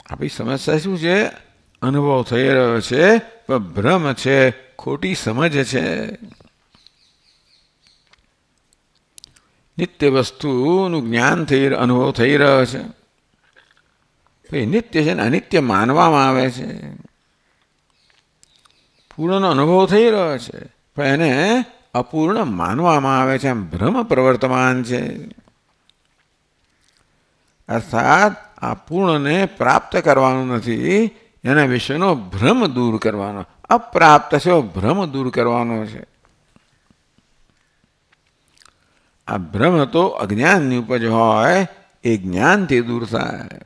આપણી સમસ્યા શું છે? અનુભવ થઈ રહ્યો છે પણ ભ્રમ છે, ખોટી સમજ છે. નિત્ય વસ્તુનું જ્ઞાન અનુભવ થઈ રહ્યો છે, એ નિત્ય છે ને અનિત્ય માનવામાં આવે છે. પૂર્ણનો અનુભવ થઈ રહ્યો છે પણ એને અપૂર્ણ માનવામાં આવે છે. આમ ભ્રમ પ્રવર્તમાન છે. અર્થાત આ પૂર્ણને પ્રાપ્ત કરવાનું નથી, એના વિશેનો ભ્રમ દૂર કરવાનો. અપ્રાપ્ત છે ભ્રમ દૂર કરવાનો છે. આ ભ્રમ તો અજ્ઞાનની ઉપજ હોય, એ જ્ઞાનથી દૂર થાય.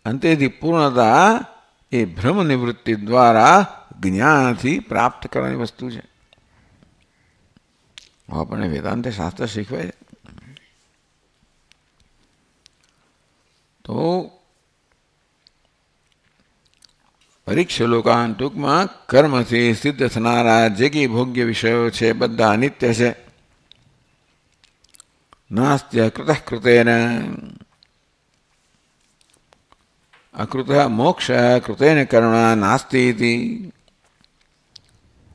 અંતેથી પૂર્ણતા એ ભ્રમ નિવૃત્તિ દ્વારા જ્ઞાનથી પ્રાપ્ત કરવાની વસ્તુ છે. આપણને વેદાંત શાસ્ત્ર શીખવે છે. તો પરીક્ષ લોકાન ટૂંકમાં કર્મથી સિદ્ધ થનારા જે કંઈ ભોગ્ય વિષયો છે બધા અનિત્ય છે. નાસ્ત્ય કૃત કૃતેન અકૃત મોક્ષ કૃતેન કરુણા નાસ્તિ ઇતિ.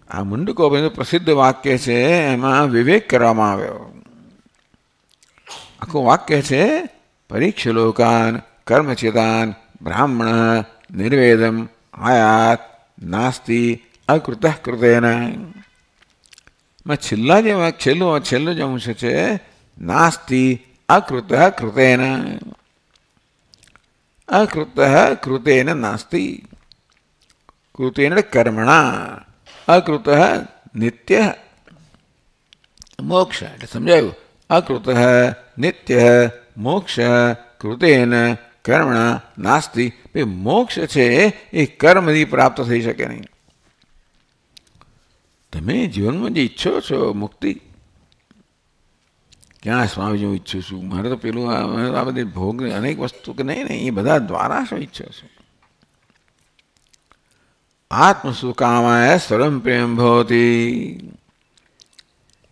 આ મુંડકોપનિષદનું પ્રસિદ્ધ વાક્ય છે, એમાં વિવેક કરવામાં આવ્યો. આખું વાક્ય છે પરીક્ષ લોકાન કર્મચિતાન બ્રાહ્મણ નિર્વેદમ આયાત નાસ્તિ અકૃત કૃતેન. છેલ્લું જે અંશ છે નાસ્તિ અકૃત કૃતેન. અકૃત કૃતેન નાસ્તિ. કૃતેન કર્મણા. અકૃત નિત્ય મોક્ષ. એટલે સમજાયું, અકૃત નિત્ય મોક્ષ કૃતેન કર્મણા નાસ્તિ. મોક્ષ છે એ કર્મથી પ્રાપ્ત થઈ શકે નહીં. તમે જીવનમાં જે ઈચ્છો છો મુક્તિ, ક્યાં સ્વામીજી હું ઈચ્છું છું, મારે તો પેલું આ બધી ભોગ અનેક વસ્તુ કે નહીં એ બધા દ્વારા શું ઈચ્છો છો? આત્મસુકામાય સ્વરમ પ્રેમ ભવતી.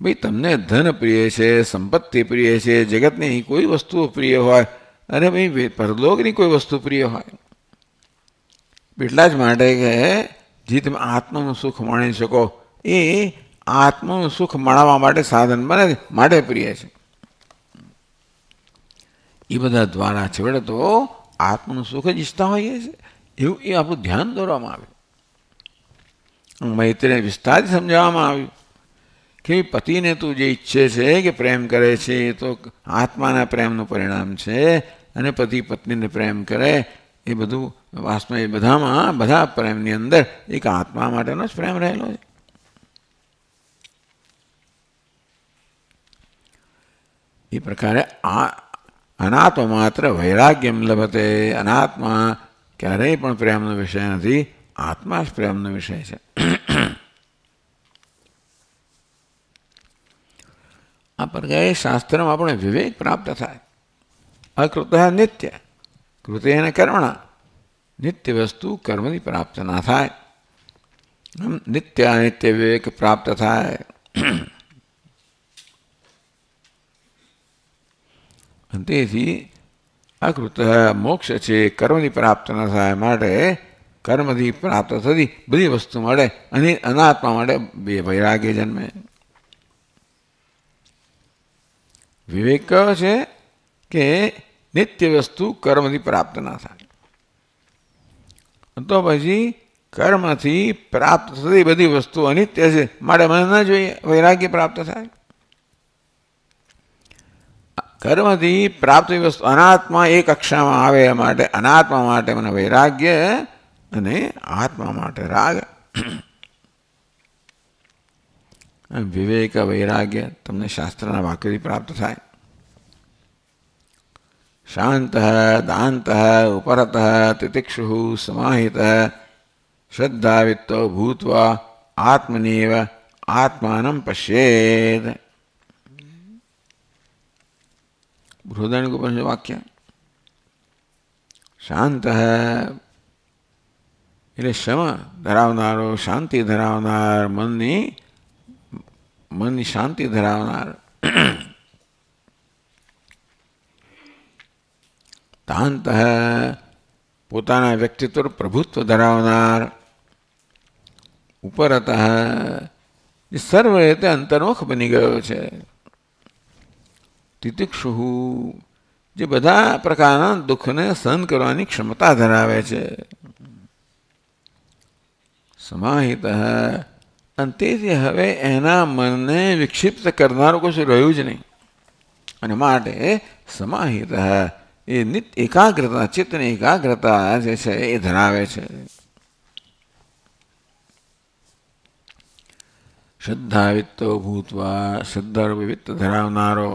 ભાઈ તમને ધન પ્રિય છે, સંપત્તિ પ્રિય છે, જગતની કોઈ વસ્તુ પ્રિય હોય, અને ભાઈ પરલોકની કોઈ વસ્તુ પ્રિય હોય, એટલા જ માટે કે જે તમે આત્માનું સુખ માણી શકો એ આત્માનું સુખ માણવા માટે સાધન બને માટે પ્રિય છે. એ બધા દ્વારા છેવટે તો આત્માનું સુખ જ ઈચ્છતા હોઈએ છે. એવું એ આપણું ધ્યાન દોરવામાં આવ્યું. મૈત્રીને વિસ્તારથી સમજાવવામાં આવ્યું કે પતિને તું જે ઈચ્છે છે કે પ્રેમ કરે છે એ તો આત્માના પ્રેમનું પરિણામ છે, અને પતિ પત્નીને પ્રેમ કરે એ બધું વાસ્તવમાં એ બધામાં બધા પ્રેમની અંદર એક આત્મા માટેનો જ પ્રેમ રહેલો છે. એ પ્રકારે આ અનાત્મ માત્ર વૈરાગ્યમ લભતે. અનાત્મા ક્યારેય પણ પ્રેમનો વિષય નથી, આત્મા જ પ્રેમનો વિષય છે. આ પ્રકારે શાસ્ત્રમાં આપણે વિવેક પ્રાપ્ત થાય. અકૃત નિત્ય કૃતેન કર્મણા. નિત્ય વસ્તુ કર્મથી પ્રાપ્ત ના થાય, નિત્ય અનિત્ય વિવેક પ્રાપ્ત થાય. તેથી અકૃત મોક્ષ છે કર્મથી પ્રાપ્ત ન થાય, માટે કર્મથી પ્રાપ્ત થતી બધી વસ્તુ મળે અને અનાત્મા માટે બે વૈરાગ્ય જન્મે. વિવેક કયો છે કે નિત્ય વસ્તુ કર્મથી પ્રાપ્ત ના થાય, તો પછી કર્મથી પ્રાપ્ત થતી બધી વસ્તુ અનિત્ય છે માટે મને ન જોઈએ, વૈરાગ્ય પ્રાપ્ત થાય. કર્મથી પ્રાપ્ત વસ્તુ અનાત્મા એક કક્ષામાં આવે માટે અનાત્મા માટે મને વૈરાગ્ય અને આત્મા માટે રાગ. વિવેક વૈરાગ્ય તમને શાસ્ત્રના વાક્યથી પ્રાપ્ત થાય. શાંત દાંત ઉપરત તિતિક્ષુ સમાહિત શ્રદ્ધાવિત્તો ભૂત્વા આત્મનેવ આત્માનં પશ્યેત. બૃહદારણ્યક ઉપનિષદ વાક્ય. શાંત એટલે શમ ધરાવનારો, શાંતિ ધરાવનાર, મનની શાંતિ ધરાવનાર. તાંત પોતાના વ્યક્તિત્વ પ્રભુત્વ ધરાવનાર. ઉપરત સર્વ રીતે અંતર્મુખ બની ગયો છે. તિતિક્ષુ જે બધા પ્રકારના દુઃખને સહન કરવાની ક્ષમતા ધરાવે છે. સમાહિત અને તેથી હવે એના મનને વિક્ષિપ્ત કરનારું કશું રહ્યું જ નહીં, અને માટે સમાહિત એ નિત્ય એકાગ્રતા, ચિત્તની એકાગ્રતા જે છે એ ધરાવે છે. શ્રદ્ધાવિત્તો ભૂતવા શ્રદ્ધારૂપી વિત્ત ધરાવનારો.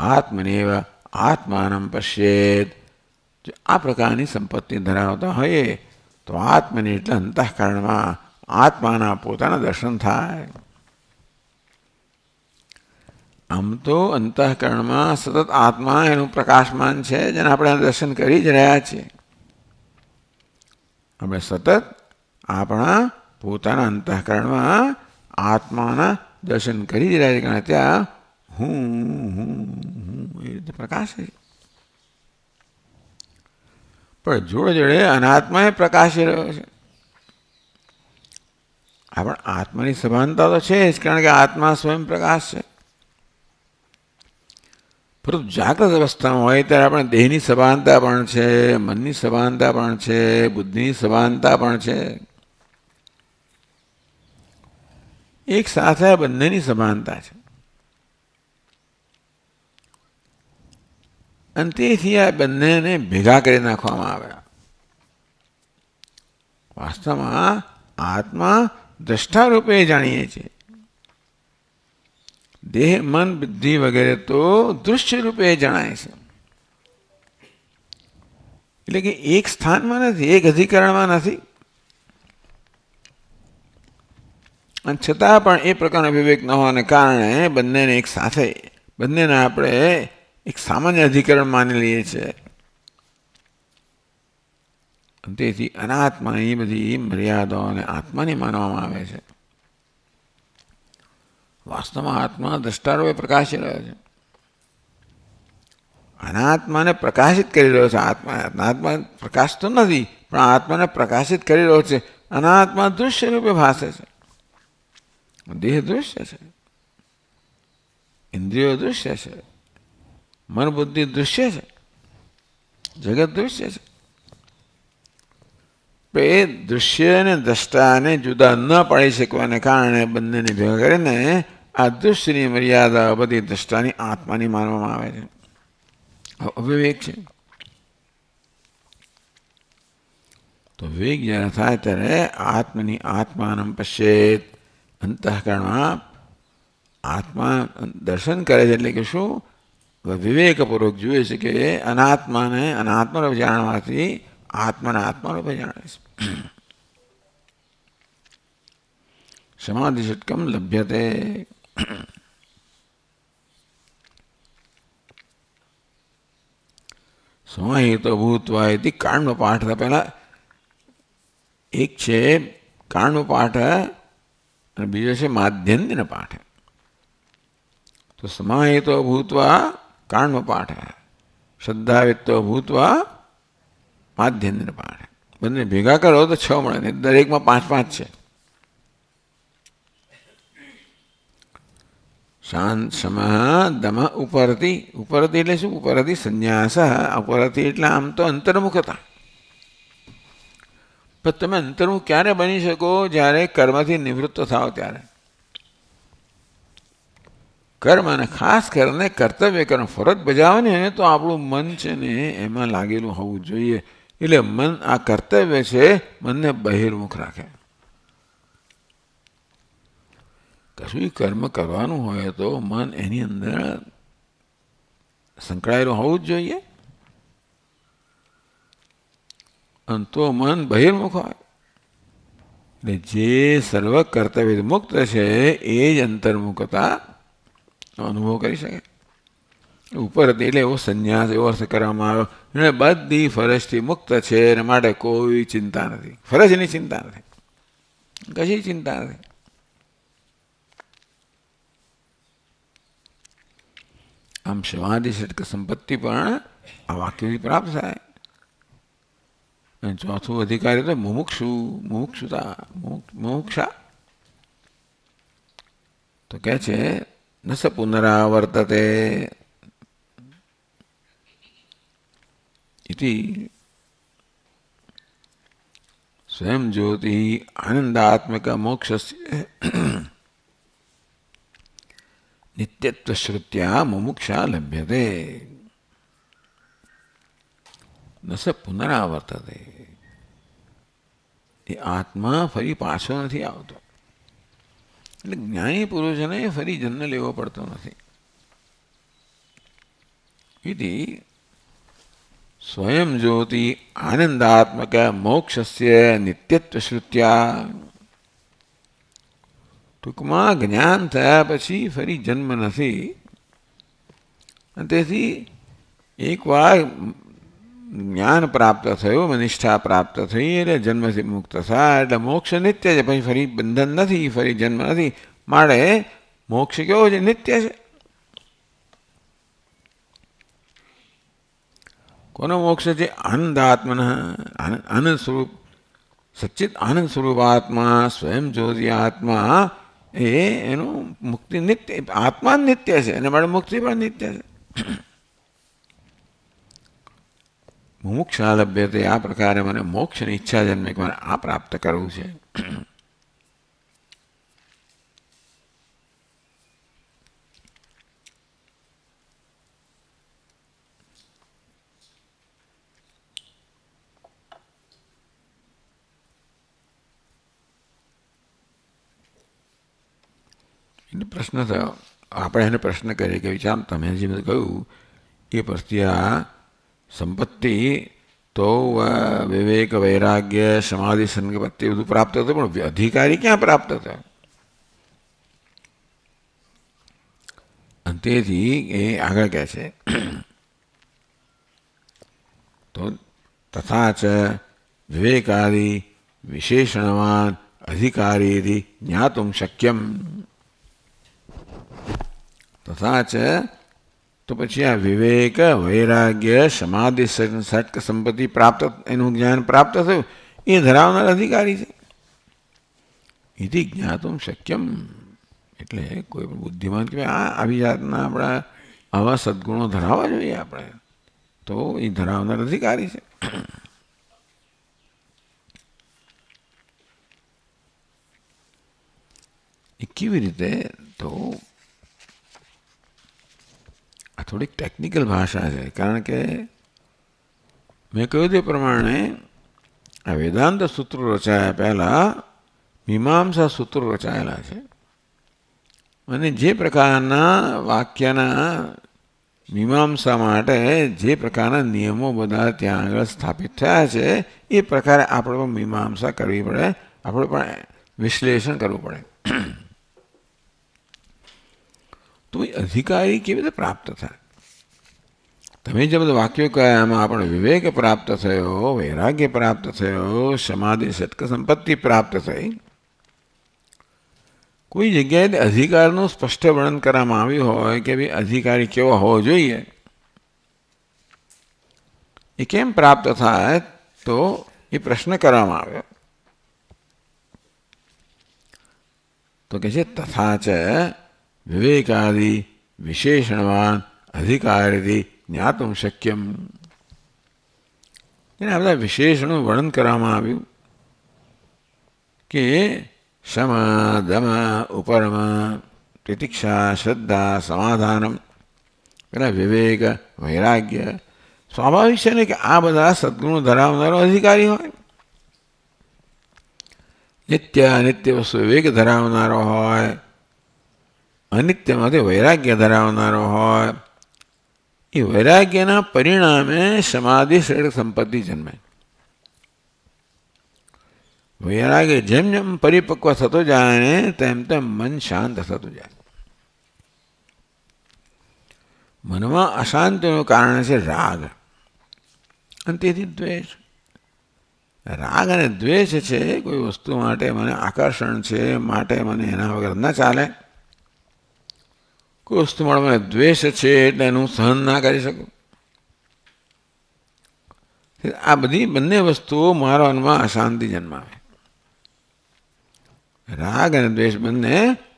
આત્મનેવ આત્માનં પશ્યેત. જો આ પ્રકારની સંપત્તિ ધરાવતા હોઈએ તો આત્મને એટલે અંતઃકરણમાં આત્માના પોતાના દર્શન થાય. આમ તો અંતઃકરણમાં સતત આત્મા એનું પ્રકાશમાન છે, જેને આપણે દર્શન કરી જ રહ્યા છીએ. આપણે સતત આપણા પોતાના અંતઃકરણમાં આત્માના દર્શન કરી જ રહ્યા છીએ, કારણ ત્યાં હું એ રીતે પ્રકાશ છે. પણ જોડે જોડે અનાત્મા એ પ્રકાશી રહ્યો છે. આપણા આત્માની સભાનતા તો છે જ, કારણ કે આત્મા સ્વયં પ્રકાશ છે. પરંતુ જાગ્રત અવસ્થામાં હોય ત્યારે આપણે દેહની સભાનતા પણ છે, મનની સભાનતા પણ છે, બુદ્ધિની સભાનતા પણ છે. એક સાથે બંનેની સભાનતા છે. અને તેથી આ બંનેને ભેગા કરી નાખવામાં આવ્યા. વાસ્તવમાં આત્મા દ્રષ્ટા રૂપે જાણીએ છીએ. દેહ, મન, બુદ્ધિ વગેરે તો દૃશ્ય રૂપે જણાય છે. એટલે કે એક સ્થાનમાં નથી, એક અધિકરણમાં નથી. અને છતાં પણ એ પ્રકારનો વિવેક ન હોવાને કારણે બંનેને એક સાથે, બંનેને આપણે એક સામાન્ય અધિકરણ માની લઈએ છીએ. તેથી અનાત્મા એ બધી મર્યાદાઓને આત્માની માનવામાં આવે છે. વાસ્તવમાં આત્મા દ્રષ્ટારૂપે પ્રકાશી રહ્યો છે. અનાત્માને પ્રકાશિત કરી રહ્યો છે. અનાત્મા પ્રકાશતો નથી, પણ આત્માને પ્રકાશિત કરી રહ્યો છે. અનાત્મા દૃશ્ય રૂપે ભાષે છે. દેહ દૃશ્ય છે, ઇન્દ્રિયો દૃશ્ય છે, મન બુદ્ધિ દૃશ્ય છે, જગત દૃશ્ય છે. એ દૃશ્ય અને દ્રષ્ટાને જુદા ન પાડી શકવાને કારણે બંનેને ભેગા કરીને આ દૃશ્યની મર્યાદા બધી દ્રષ્ટાની આત્માની માનવામાં આવે છે. અવિવેક છે. તો વિવેક જ્યારે થાય ત્યારે આત્મની આત્માનમ પશ્ચેત, અંતઃકરણમાં આત્મા દર્શન કરે છે. એટલે કે શું? વિવેકપૂર્વક જુએ છે કે અનાત્માને અનાત્મરૂપે જાણવાથી આત્માને આત્મારૂપે જાણે છે. સમાધિ ષટકમ લભ્યતે. સમાહિતો ભૂત્વા ઇતિ કાંડનો પાઠ. પહેલા એક છે કાંડનો પાઠ અને બીજો છે માધ્યંતિનો પાઠ. તો સમાહિતો ભૂત્વા કાંડનો પાઠ, શ્રદ્ધાવિત્તો ભૂત્વા માધ્યંતિનો પાઠ. બંને ભેગા કરો તો 6 મળે ને દરેકમાં 5-5 છે. શાંત સમ દમ ઉપરતી. ઉપરતી એટલે શું? ઉપરતી સંન્યાસ. ઉપરતી એટલે આમ તો અંતર્મુખતા. પણ તમે અંતર્મુખ ક્યારે બની શકો? જ્યારે કર્મથી નિવૃત્ત થાવ ત્યારે. કર્મ અને ખાસ કરીને કર્તવ્ય કર્મ ફરજ બજાવવાની એને તો આપણું મન છે ને એમાં લાગેલું હોવું જોઈએ. એટલે મન આ કર્તવ્ય છે, મનને બહિર્મુખ રાખે. કશું કર્મ કરવાનું હોય તો મન એની અંદર સંકળાયેલું હોવું જ જોઈએ. અને તો મન બહિર્મુખ હોય. એટલે જે સર્વ કર્તવ્ય મુક્ત છે એ જ અંતર્મુખતા અનુભવ કરી શકે. ઉપર એટલે એવો સંન્યાસ એવો અર્થ કરવામાં આવ્યો. એને બધી ફરજથી મુક્ત છે, એના માટે કોઈ ચિંતા નથી. ફરજની ચિંતા નથી, કશી ચિંતા નથી. આમ સમાધિ ષટક સંપત્તિ પણ આ વાક્યથી પ્રાપ્ત થાય. અને ચોથું અધિકારી તો મુમુક્ષુ, મુમુક્ષુતા, મુમુક્ષા. તો કે છે ન સ પુનરાવર્તતે ઇતિ સ્વયં જ્યોતિ આનંદાત્મક મોક્ષસ્ય નિત્યત્વ શ્રુત્યા મુમુક્ષા લભ્યતે. ન સ પુનરાવર્તતે. એ આત્મા ફરી પાછો નથી આવતો. એટલે જ્ઞાની પુરુષને ફરી જન્મ લેવો પડતો નથી. ઇતિ સ્વયં જ્યોતિ આનંદાત્મક મોક્ષસ્ય નિત્યત્વ શ્રુત્યા. ટૂંકમાં જ્ઞાન થયા પછી ફરી જન્મ નથી. અને તેથી એકવાર જ્ઞાન પ્રાપ્ત થયું, નિષ્ઠા પ્રાપ્ત થઈ એટલે જન્મથી મુક્ત થાય એટલે મોક્ષ નિત્ય છે. પછી ફરી બંધન નથી, ફરી જન્મ નથી. માટે મોક્ષ કેવો છે? નિત્ય છે. કોનો મોક્ષ છે? આનંદાત્મના, આનંદ સ્વરૂપ, સચ્ચિત આનંદ સ્વરૂપ આત્મા, સ્વયં જ્યોતિ આત્મા એ એનું મુક્તિ નિત્ય. આત્મા નિત્ય છે અને માટે મુક્તિ પણ નિત્ય છે. મુમુક્ષા લભ્યતે. આ પ્રકારે મને મોક્ષની ઈચ્છા જન્મે કે મારે આ પ્રાપ્ત કરવું છે. એટલે પ્રશ્ન થયો, આપણે એને પ્રશ્ન કરીએ કે વિચાર તમે જે બધું કહ્યું એ પરથી આ સંપત્તિ તો વિવેક વૈરાગ્ય સમાધિ સંપત્તિ બધું પ્રાપ્ત થતું, પણ અધિકારી ક્યાં પ્રાપ્ત થયો? અને તેથી એ આગળ કહે છે તો તથા ચ વિવેકાદિ વિશેષણવાન અધિકારી જ્ઞાતુમ શક્યમ. તથા ચ તો પછી આ વિવેક વૈરાગ્ય સમાધિ ષટક સંપત્તિ પ્રાપ્ત, એનું જ્ઞાન પ્રાપ્ત થયું એ ધરાવનાર અધિકારી છે. ઇતિ જ્ઞાતુમ શક્યમ, એટલે કોઈ પણ બુદ્ધિમાન કે આવી જાતના આપણા આવા સદગુણો ધરાવવા જોઈએ આપણે, તો એ ધરાવનાર અધિકારી છે. એ કેવી રીતે? તો આ થોડીક ટેકનિકલ ભાષા છે, કારણ કે મેં કહ્યું તે પ્રમાણે આ વેદાંત સૂત્રો રચાયા પહેલાં મીમાંસા સૂત્રો રચાયેલા છે, અને જે પ્રકારના વાક્યના મીમાંસા માટે જે પ્રકારના નિયમો બધા ત્યાં આગળ સ્થાપિત થયા છે એ પ્રકારે આપણે પણ મીમાંસા કરવી પડે, આપણે પણ વિશ્લેષણ કરવું પડે. તો એ અધિકારી કેવી રીતે પ્રાપ્ત થાય? તમે જે બધા વાક્યો કહ્યા એમાં આપણે વિવેક પ્રાપ્ત થયો, વૈરાગ્ય પ્રાપ્ત થયો, સમાધિ ષટક સંપત્તિ પ્રાપ્ત થઈ. કોઈ જગ્યાએ અધિકારનું સ્પષ્ટ વર્ણન કરવામાં આવ્યું હોય કે ભાઈ અધિકારી કેવો હોવો જોઈએ, એ કેમ પ્રાપ્ત થાય, તો એ પ્રશ્ન કરવામાં આવ્યો. તો કે છે તથા ચ વિવેકાદિ વિશેષણવાન અધિકારી જ્ઞાતુમ શક્યમ. એના બધા વિશેષણનું વર્ણન કરવામાં આવ્યું કે શમ દમ ઉપરમ તિતિક્ષા શ્રદ્ધા સમાધાનમ, પેલા વિવેક વૈરાગ્ય. સ્વાભાવિક છે ને કે આ બધા સદગુણો ધરાવનારો અધિકારી હોય. નિત્ય અનિત્ય વસ્તુ વિવેક ધરાવનારો હોય, અનિત્યમાંથી વૈરાગ્ય ધરાવનારો હોય. એ વૈરાગ્યના પરિણામે સમાધિ ષટક સંપત્તિ જન્મે. વૈરાગ્ય જેમ જેમ પરિપક્વ થતો જાય ને તેમ તેમ મન શાંત થતું જાય. મનમાં અશાંતિનું કારણ છે રાગ, અને તેથી દ્વેષ. રાગ અને દ્વેષ છે કોઈ વસ્તુ માટે મને આકર્ષણ છે માટે મને એના વગર ન ચાલે. કોઈ વસ્તુ માટે મને દ્વેષ છે એટલે એનું સહન ના કરી શકું. આ બધી બંને વસ્તુઓ મારા મનમાં અશાંતિ જન્માવે. રાગ અને દ્વેષ બંને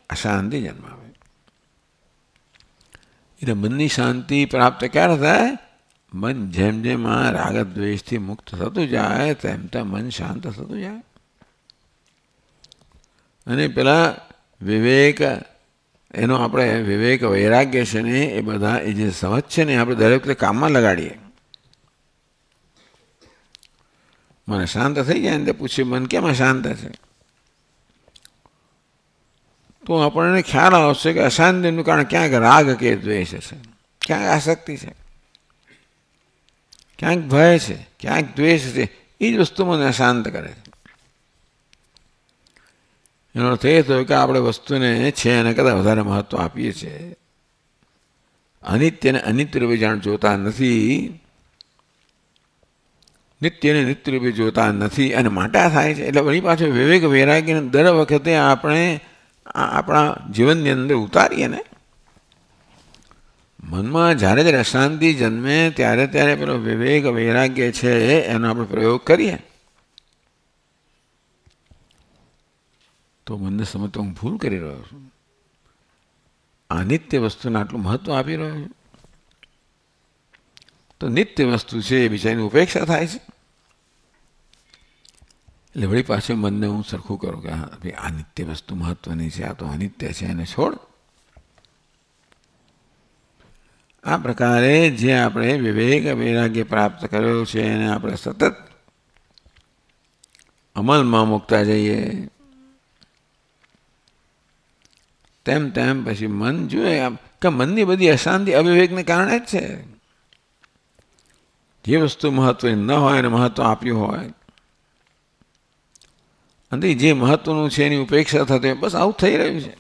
અશાંતિ જન્માવે. એટલે મનની શાંતિ પ્રાપ્ત ક્યારે થાય? મન જેમ જેમ આ રાગ દ્વેષથી મુક્ત થતું જાય તેમ તેમ મન શાંત થતું જાય. અને પેલા વિવેક, એનો આપણે વિવેક વૈરાગ્ય છે ને એ બધા એ જે સમજ છે ને આપણે દરેક વખતે કામમાં લગાડીએ. મને શાંત થઈ જાય ને તે પૂછીએ મન કેમ અશાંત છે, તો આપણને ખ્યાલ આવશે કે અશાંતિનું કારણ ક્યાંક રાગ કે દ્વેષ છે, ક્યાંક આસક્તિ છે, ક્યાંક ભય છે, ક્યાંક દ્વેષ છે. એ જ વસ્તુ મને અશાંત કરે છે. એનો અર્થ એ થયો કે આપણે વસ્તુને છે એને કદાચ વધારે મહત્વ આપીએ છીએ. અનિત્યને અનિત્ય રૂપે જાણ જોતા નથી, નિત્યને નિત્ય રૂપે જોતા નથી, અને માટે આ થાય છે. એટલે વળી પાછો વિવેક વૈરાગ્યને દર વખતે આપણે આપણા જીવનની અંદર ઉતારીએ ને, મનમાં જ્યારે જ્યારે અશાંતિ જન્મે ત્યારે ત્યારે પેલો વિવેક વૈરાગ્ય છે એનો આપણે પ્રયોગ કરીએ તો મનને સમજતો હું ભૂલ કરી રહ્યો છું, આ નિત્ય વસ્તુને આટલું મહત્વ આપી રહ્યો છું. તો નિત્ય વસ્તુ છે એ બિચારીની ઉપેક્ષા થાય છે. એટલે વળી પાછું મનને હું સરખું કરું કે હા ભાઈ આ નિત્ય વસ્તુ મહત્વની છે, આ તો અનિત્ય છે, એને છોડ. આ પ્રકારે જે આપણે વિવેક વૈરાગ્ય પ્રાપ્ત કર્યો છે એને આપણે સતત અમલમાં મૂકતા જઈએ. તેમ તેમ પછી મન જોઈએ કે મનની બધી અશાંતિ અવિવેકને કારણે જ છે. જે વસ્તુ મહત્વની ન હોય એને મહત્વ આપ્યું હોય અને જે મહત્વનું છે એની ઉપેક્ષા થતી હોય, બસ આવું થઈ રહ્યું છે.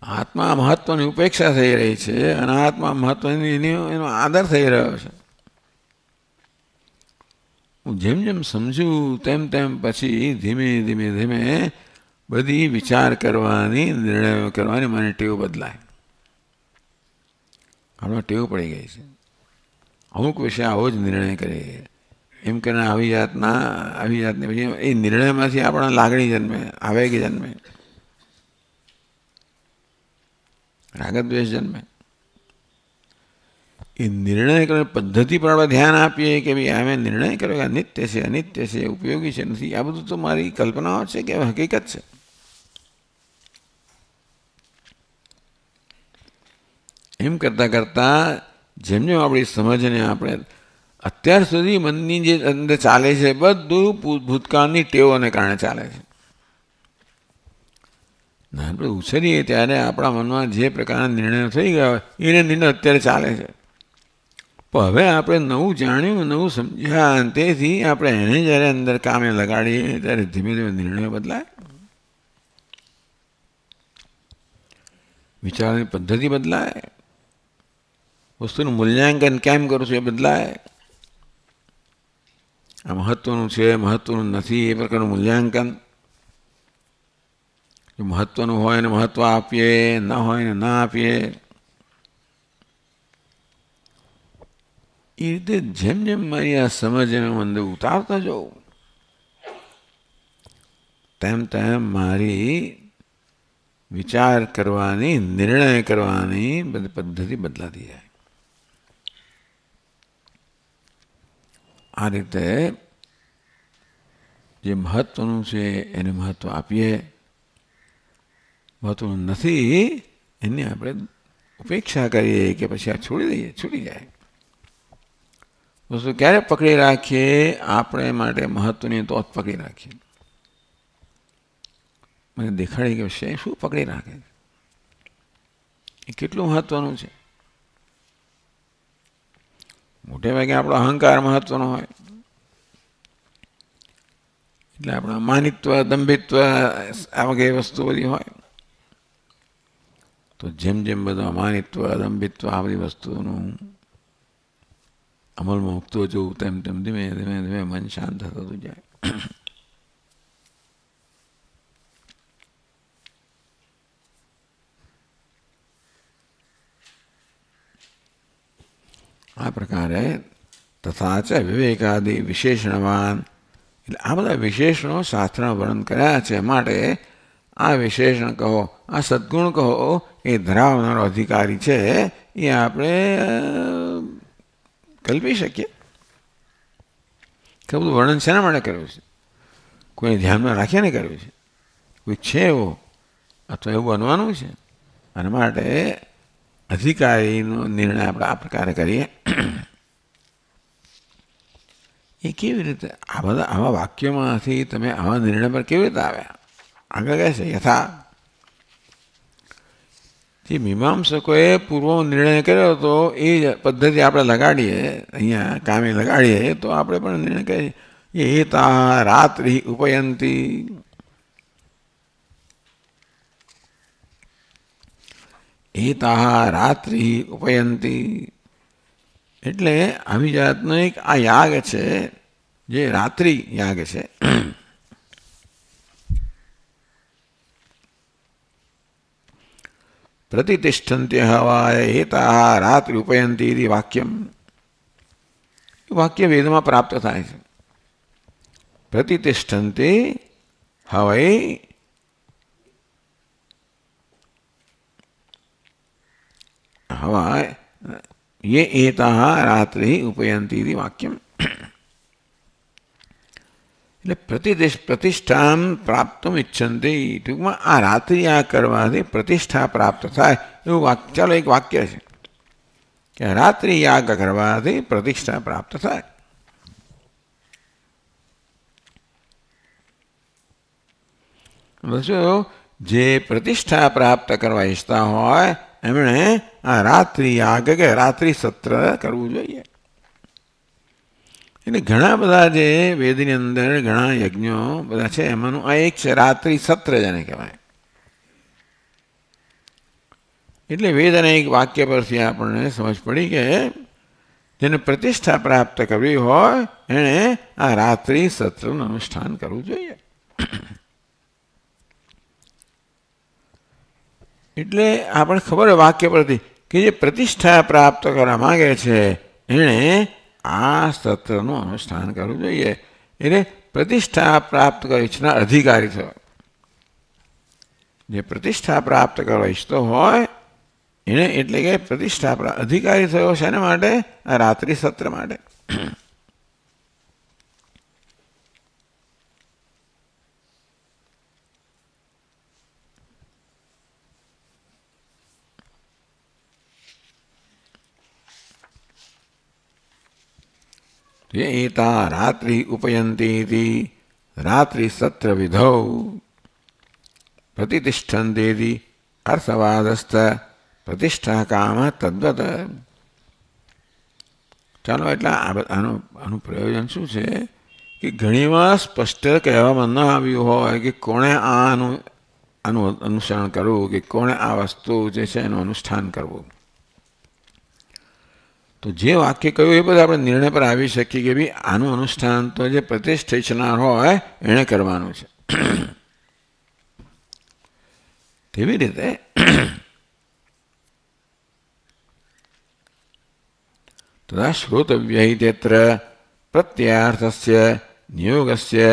આત્મા મહત્વની ઉપેક્ષા થઈ રહી છે અને આત્મા મહત્વની એનો આદર થઈ રહ્યો છે. હું જેમ જેમ સમજું તેમ તેમ પછી ધીમે ધીમે ધીમે બધી વિચાર કરવાની, નિર્ણયો કરવાની મને ટેવ બદલાય. હમણાં ટેવ પડી ગઈ છે. અમુક વિશે આવો જ નિર્ણય કરીએ એમ કરીને આવી જાતની પછી એ નિર્ણયમાંથી આપણા લાગણી જન્મે, આવેગ જન્મે, રાગદ્વેષ જન્મે. એ નિર્ણય કરે પદ્ધતિ પર આપણે ધ્યાન આપીએ કે ભાઈ અમે નિર્ણય કર્યો કે નિત્ય છે, અનિત્ય છે, ઉપયોગી છે, નથી. આ બધું તો મારી કલ્પનાઓ છે કે હકીકત છે. એમ કરતાં કરતાં જેમ જેમ આપણી સમજને આપણે અત્યાર સુધી મનની જે અંદર ચાલે છે બધું ભૂતકાળની ટેવોને કારણે ચાલે છે. આપણે ઉછરીએ ત્યારે આપણા મનમાં જે પ્રકારના નિર્ણયો થઈ ગયા હોય એને નિર્ણય અત્યારે ચાલે છે. પણ હવે આપણે નવું જાણ્યું, નવું સમજ્યા, તેથી આપણે એને જ્યારે અંદર કામે લગાડીએ ત્યારે ધીમે ધીમે નિર્ણયો બદલાય, વિચારવાની પદ્ધતિ બદલાય, વસ્તુનું મૂલ્યાંકન કેમ કરું છું એ બદલાય. આ મહત્વનું છે, મહત્વનું નથી એ પ્રકારનું મૂલ્યાંકન. જો મહત્વનું હોય એને મહત્વ આપીએ, ન હોય એને ના આપીએ. એ રીતે જેમ જેમ મારી આ સમજને હું અંદર ઉતારતા જાઉં તેમ તેમ મારી વિચાર કરવાની, નિર્ણય કરવાની બધી પદ્ધતિ બદલાતી જાય. આ રીતે જે મહત્વનું છે એને મહત્વ આપીએ, મહત્વનું નથી એની આપણે ઉપેક્ષા કરીએ કે પછી આ છોડી દઈએ, છૂટી જાય. વસ્તુ ક્યારે પકડી રાખીએ? આપણે માટે મહત્વની તો જ પકડી રાખીએ. મને દેખાડી કે છે શું પકડી રાખે, એ કેટલું મહત્વનું છે. મોટે ભાગે આપણો અહંકાર મહત્વનો હોય એટલે આપણા માનિત્વ, દંભિત્વ આ વગેરે વસ્તુ બધી હોય. તો જેમ જેમ બધું અમાનિત્વ, દંભિત્વ આ બધી વસ્તુઓનું અમલમાં મૂકતો જવું તેમ તેમ ધીમે ધીમે ધીમે મન શાંત થતું જાય. આ પ્રકારે તથા ચ વિવેકાદિ વિશેષણવાન, એટલે આ બધા વિશેષણો શાસ્ત્રમાં વર્ણન કર્યા છે. માટે આ વિશેષણ કહો, આ સદ્ગુણ કહો એ ધરાવનારો અધિકારી છે એ આપણે કલ્પી શકીએ કે બધું વર્ણન શેના માટે કર્યું છે? કોઈ ધ્યાનમાં રાખીને કર્યું છે? કોઈ છે એવો અથવા એવું બનવાનું છે? અને માટે અધિકારીનો નિર્ણય આપણે આ પ્રકારે કરીએ. એ કેવી રીતે આ બધા આવા વાક્યોમાંથી તમે આવા નિર્ણય પર કેવી રીતે આવ્યા? આગળ કહે છે યથા, જે મીમાંસકોએ પૂર્વ નિર્ણય કર્યો હતો એ પદ્ધતિ આપણે લગાડીએ, અહીંયા કામે લગાડીએ તો આપણે પણ નિર્ણય કરીએ. એ તા રાત્રિ ઉપયંતી, એતા રાત્રિ ઉપયંતી, એટલે આવી જાતનો એક આ યાગ છે જે રાત્રિ યાગ છે. પ્રતિષ્ઠંત્ય હવાય એતા રાત્રિ ઉપયંતી વાક્યમ, વાક્ય વેદમાં પ્રાપ્ત થાય છે. પ્રતિષ્ઠંતે હવય હવાય ये एता रात्रि उपयंती वाक्यम, એટલે પ્રતિષ્ઠા પ્રાપ્ત ઈચ્છંતે, ટૂંકમાં આ રાત્રિ આ કરવાથી પ્રતિષ્ઠા પ્રાપ્ત થાય એવું વાક્ય. ચાલો એક વાક્ય છે કે રાત્રિ યાગ કરવાથી પ્રતિષ્ઠા પ્રાપ્ત થાય. બસો જે પ્રતિષ્ઠા પ્રાપ્ત કરવા ઈચ્છતા હોય એમણે આ રાત્રિ યાગ કે રાત્રિ સત્ર કરવું જોઈએ. એટલે ઘણા બધા જે વેદની અંદર ઘણા યજ્ઞો બધા છે એમાંનું આ એક છે, રાત્રિ સત્ર જેને કહેવાય. એટલે વેદ અને એક વાક્ય પરથી આપણને સમજ પડી કે જેને પ્રતિષ્ઠા પ્રાપ્ત કરવી હોય એણે આ રાત્રિ સત્રનું અનુષ્ઠાન કરવું જોઈએ. એટલે આપણે ખબર હોય વાક્ય પરથી કે જે પ્રતિષ્ઠા પ્રાપ્ત કરવા માંગે છે એણે આ સત્રનું અનુષ્ઠાન કરવું જોઈએ. એટલે પ્રતિષ્ઠા પ્રાપ્ત કરવા ઈચ્છનાર અધિકારી થયો. જે પ્રતિષ્ઠા પ્રાપ્ત કરવા ઈચ્છતો હોય એને એટલે કે પ્રતિષ્ઠા અધિકારી થયો છે એના માટે આ રાત્રિ સત્ર માટે. એતા રાત્રિ ઉપયંતી રાત્રિ સત્ર વિધૌ પ્રતિષ્ઠંતે અર્થવાદસ્થ પ્રતિષ્ઠા કામ તદ્વત. ચાલો એટલે આનું પ્રયોજન શું છે કે ઘણીવાર સ્પષ્ટ કહેવામાં ન આવ્યું હોય કે કોણે આનું અનુસરણ કરવું, કે કોણે આ વસ્તુ જે છે એનું અનુષ્ઠાન કરવું. તો જે વાક્ય કહ્યું એ બધા આપણે નિર્ણય પર આવી શકીએ કે ભાઈ આનું અનુષ્ઠાન તો જે પ્રતિષ્ઠા ઈચ્છનાર હોય એણે કરવાનું છે. તેવી રીતે તથા શ્રોતવ્ય ઇત્યત્ર પ્રત્યાર્થસ્ય નિયોગસ્ય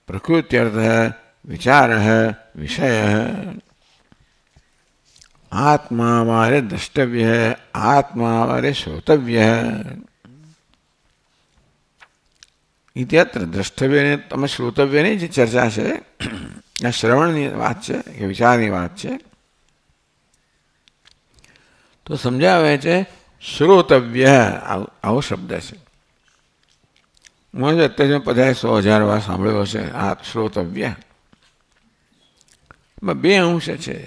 પ્રકૃત્યર્થ વિચાર વિષય આત્મા વારે દ્રષ્ટવ્ય આત્મા વારે શ્રોતવ્ય ઇત્યત્ર દ્રષ્ટવ્યને તમે શ્રોતવ્યની જે ચર્ચા છે આ શ્રવણની વાત છે કે વિચારની વાત છે. તો સમજાવે છે શ્રોતવ્ય આવો શબ્દ છે. હું અત્યારે 50,000 વાર સાંભળ્યો છે આ શ્રોતવ્ય. બે અંશ છે.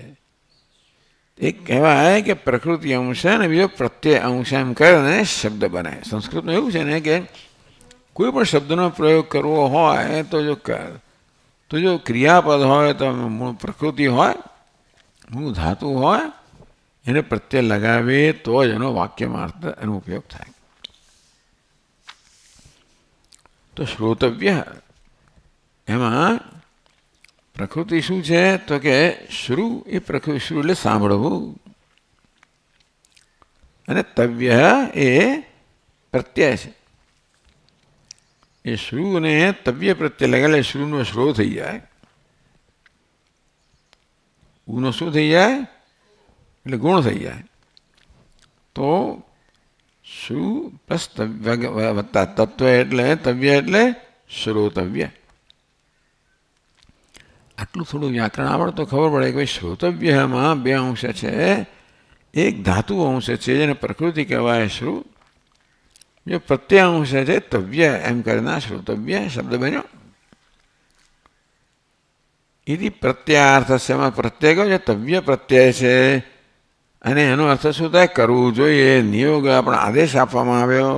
એક કહેવાય કે પ્રકૃતિ અંશ અને બીજો પ્રત્યય અંશ એમ કરીને શબ્દ બને. સંસ્કૃતમાં એવું છે ને કે કોઈ પણ શબ્દનો પ્રયોગ કરવો હોય તો જો ક્રિયાપદ હોય તો મૂળ પ્રકૃતિ હોય, મૂળ ધાતુ હોય, એને પ્રત્યય લગાવીએ તો જ એનો વાક્યમાં એનો ઉપયોગ થાય. તો શ્રોતવ્ય એમાં પ્રકૃતિ શું છે તો કે શ્રુ એ પ્રકૃતિ, શ્રુ એટલે સાંભળવું, અને તવ્ય એ પ્રત્યય છે. એ શ્રુ ને તવ્ય પ્રત્યય લગાડે શ્રુનો શ્રો થઈ જાય. ઉનો શું થઈ જાય એટલે ગુણ થઈ જાય. તો શ્રુ પ્લસ તવ્ય વત્તા તત્વ એટલે તવ્ય એટલે શ્રોતવ્ય. આટલું થોડું વ્યાકરણ આવડે તો ખબર પડે કે ભાઈ શ્રોતવ્યમાં બે અંશ છે. એક ધાતુ અંશ છે જેને પ્રકૃતિ કહેવાય શ્રુ, જો પ્રત્યય અંશ છે તવ્ય એમ કરીને શ્રોતવ્ય શબ્દ બન્યો. એથી પ્રત્યાર્થમાં પ્રત્યય કહ્યું છે તવ્ય પ્રત્યય છે અને એનો અર્થ શું થાય કરવું જોઈએ. નિયોગ આપણો આદેશ આપવામાં આવ્યો.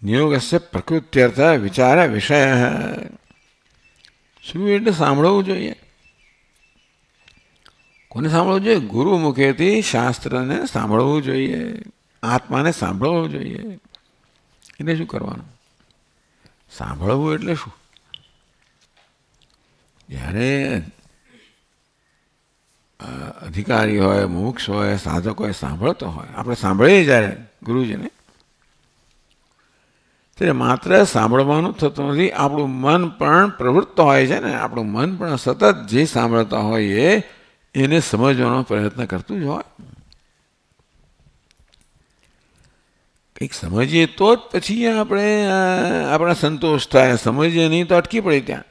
નિયોગસ્ય પ્રકૃત્યર્થ વિચાર વિષય. શું એટલે સાંભળવું જોઈએ. કોને સાંભળવું જોઈએ? ગુરુ મુખેથી શાસ્ત્રને સાંભળવું જોઈએ, આત્માને સાંભળવું જોઈએ. એટલે શું કરવાનું? સાંભળવું એટલે શું? જ્યારે અધિકારી હોય, મોક્ષ હોય, સાધક હોય, સાંભળતો હોય, આપણે સાંભળીએ જ્યારે ગુરુજીને, ત્યારે માત્ર સાંભળવાનું થતું નથી, આપણું મન પણ પ્રવૃત્ત હોય છે ને. આપણું મન પણ સતત જે સાંભળતા હોઈએ એને સમજવાનો પ્રયત્ન કરતું જ હોય. કંઈક સમજીએ તો જ પછી આપણા સંતોષ થાય. સમજીએ નહીં તો અટકી પડે ત્યાં.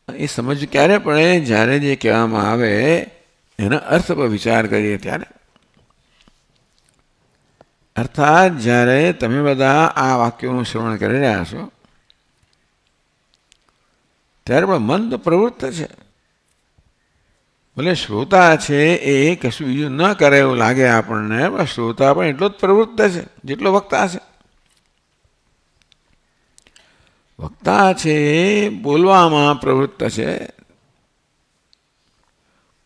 એ સમજ ક્યારે પડે? જ્યારે જે કહેવામાં આવે એના અર્થ પર વિચાર કરીએ ત્યારે. અર્થાત જ્યારે તમે બધા આ વાક્યોનું શ્રવણ કરી રહ્યા છો ત્યારે પણ મન તો પ્રવૃત્ત છે. ભલે શ્રોતા છે એ કશું બીજું ન કરે એવું લાગે આપણને, પણ શ્રોતા પણ એટલો જ પ્રવૃત્ત છે જેટલો વક્તા છે. વક્તા છે બોલવામાં પ્રવૃત્ત છે,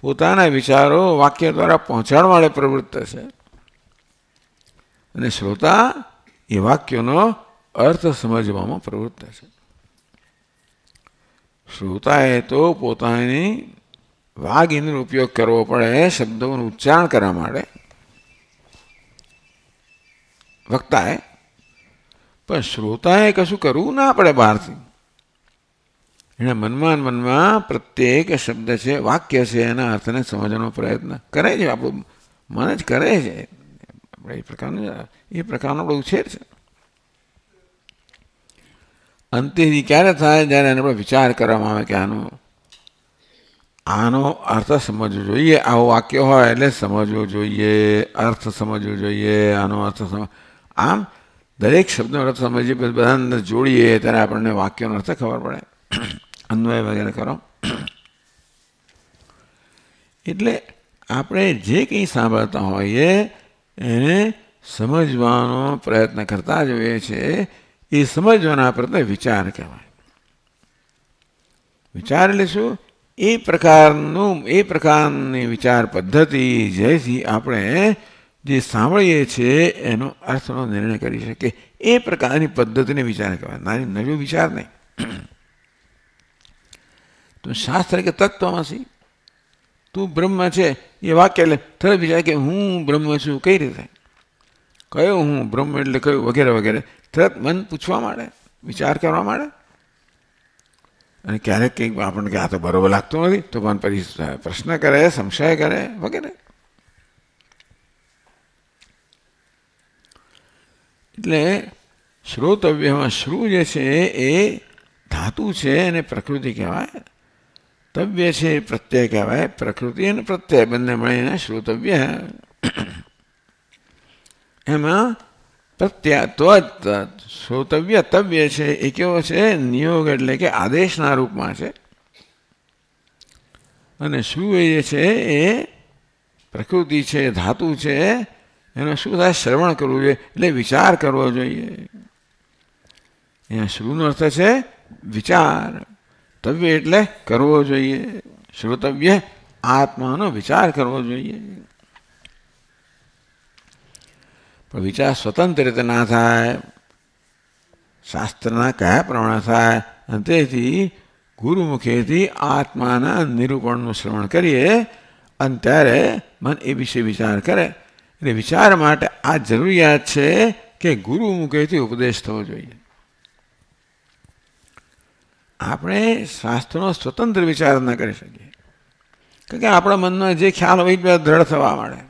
પોતાના વિચારો વાક્ય દ્વારા પહોંચાડવા માટે પ્રવૃત્ત છે, અને શ્રોતા એ વાક્યનો અર્થ સમજવામાં પ્રવૃત્ત છે. શ્રોતાએ તો પોતાની વાગ ઇન્દ્રનો ઉપયોગ કરવો પડે શબ્દોનું ઉચ્ચારણ કરવા માટે, વક્તાએ. પણ શ્રોતાએ કશું કરવું ના પડે બહારથી. એના મનમાં પ્રત્યેક શબ્દ છે, વાક્ય છે, એના અર્થને સમજવાનો પ્રયત્ન કરે છે. આપણું મન જ કરે છે. એ પ્રકારનો આપણો ઉછેર છે. અંતેથી ક્યારે થાય? જ્યારે એનો વિચાર કરવામાં આવે કે આનો અર્થ સમજવો જોઈએ. આવું વાક્ય હોય એટલે સમજવું જોઈએ, અર્થ સમજવો જોઈએ, આનો અર્થ આમ દરેક શબ્દનો અર્થ સમજીએ, બધા અંદર જોડીએ ત્યારે આપણને વાક્યનો અર્થ ખબર પડે. અન્વય વગેરે કરો એટલે આપણે જે કંઈ સાંભળતા હોઈએ એને સમજવાનો પ્રયત્ન કરતા જોઈએ છે. એ સમજવાના પ્રત્યે વિચાર કહેવાય. વિચાર એટલે શું? એ પ્રકારની વિચાર પદ્ધતિ જેથી આપણે જે સાંભળીએ છીએ એનો અર્થનો નિર્ણય કરી શકીએ. એ પ્રકારની પદ્ધતિને વિચાર કહેવાય, નવો વિચાર નહીં. તો શાસ્ત્ર કે તત્વમસી, તું બ્રહ્મ છે એ વાક્ય એટલે તરત વિચાર કે હું બ્રહ્મ છું. કઈ રીતે? કયો હું બ્રહ્મ એટલે કયું? વગેરે વગેરે તરત મન પૂછવા માંડે, વિચાર કરવા માંડે. અને ક્યારેક કંઈક આપણને કે આ તો બરોબર લાગતું નથી તો પણ પછી પ્રશ્ન કરે, સંશય કરે વગેરે. એટલે શ્રોતવ્યમાં શ્રુ જે છે એ ધાતુ છે અને પ્રકૃતિ કહેવાય. તવ્ય છે એ પ્રત્યય કહેવાય. પ્રકૃતિ અને પ્રત્યય બંને મળીને શ્રોતવ્ય. એમાં પ્રત્યા શ્રોતવ્ય તવ્ય છે એ કેવો છે? નિયોગ એટલે કે આદેશના રૂપમાં છે. અને શું એ છે એ પ્રકૃતિ છે, ધાતુ છે. એનો શું થાય? શ્રવણ કરવું જોઈએ એટલે વિચાર કરવો જોઈએ. અહીંયા શ્રુનો અર્થ છે વિચાર, તવ્ય એટલે કરવો જોઈએ. શ્રોતવ્ય આત્માનો વિચાર કરવો જોઈએ. પણ વિચાર સ્વતંત્ર રીતે ના થાય, શાસ્ત્રના કયા પ્રમાણે થાય. અને તેથી ગુરુમુખેથી આત્માના નિરૂપણનું શ્રવણ કરીએ અને ત્યારે મન એ વિશે વિચાર કરે. એટલે વિચાર માટે આ જરૂરિયાત છે કે ગુરુમુખેથી ઉપદેશ થવો જોઈએ. આપણે શાસ્ત્રનો સ્વતંત્ર વિચાર ન કરી શકીએ, કારણ કે આપણા મનમાં જે ખ્યાલ હોય દ્રઢ થવા માંડે.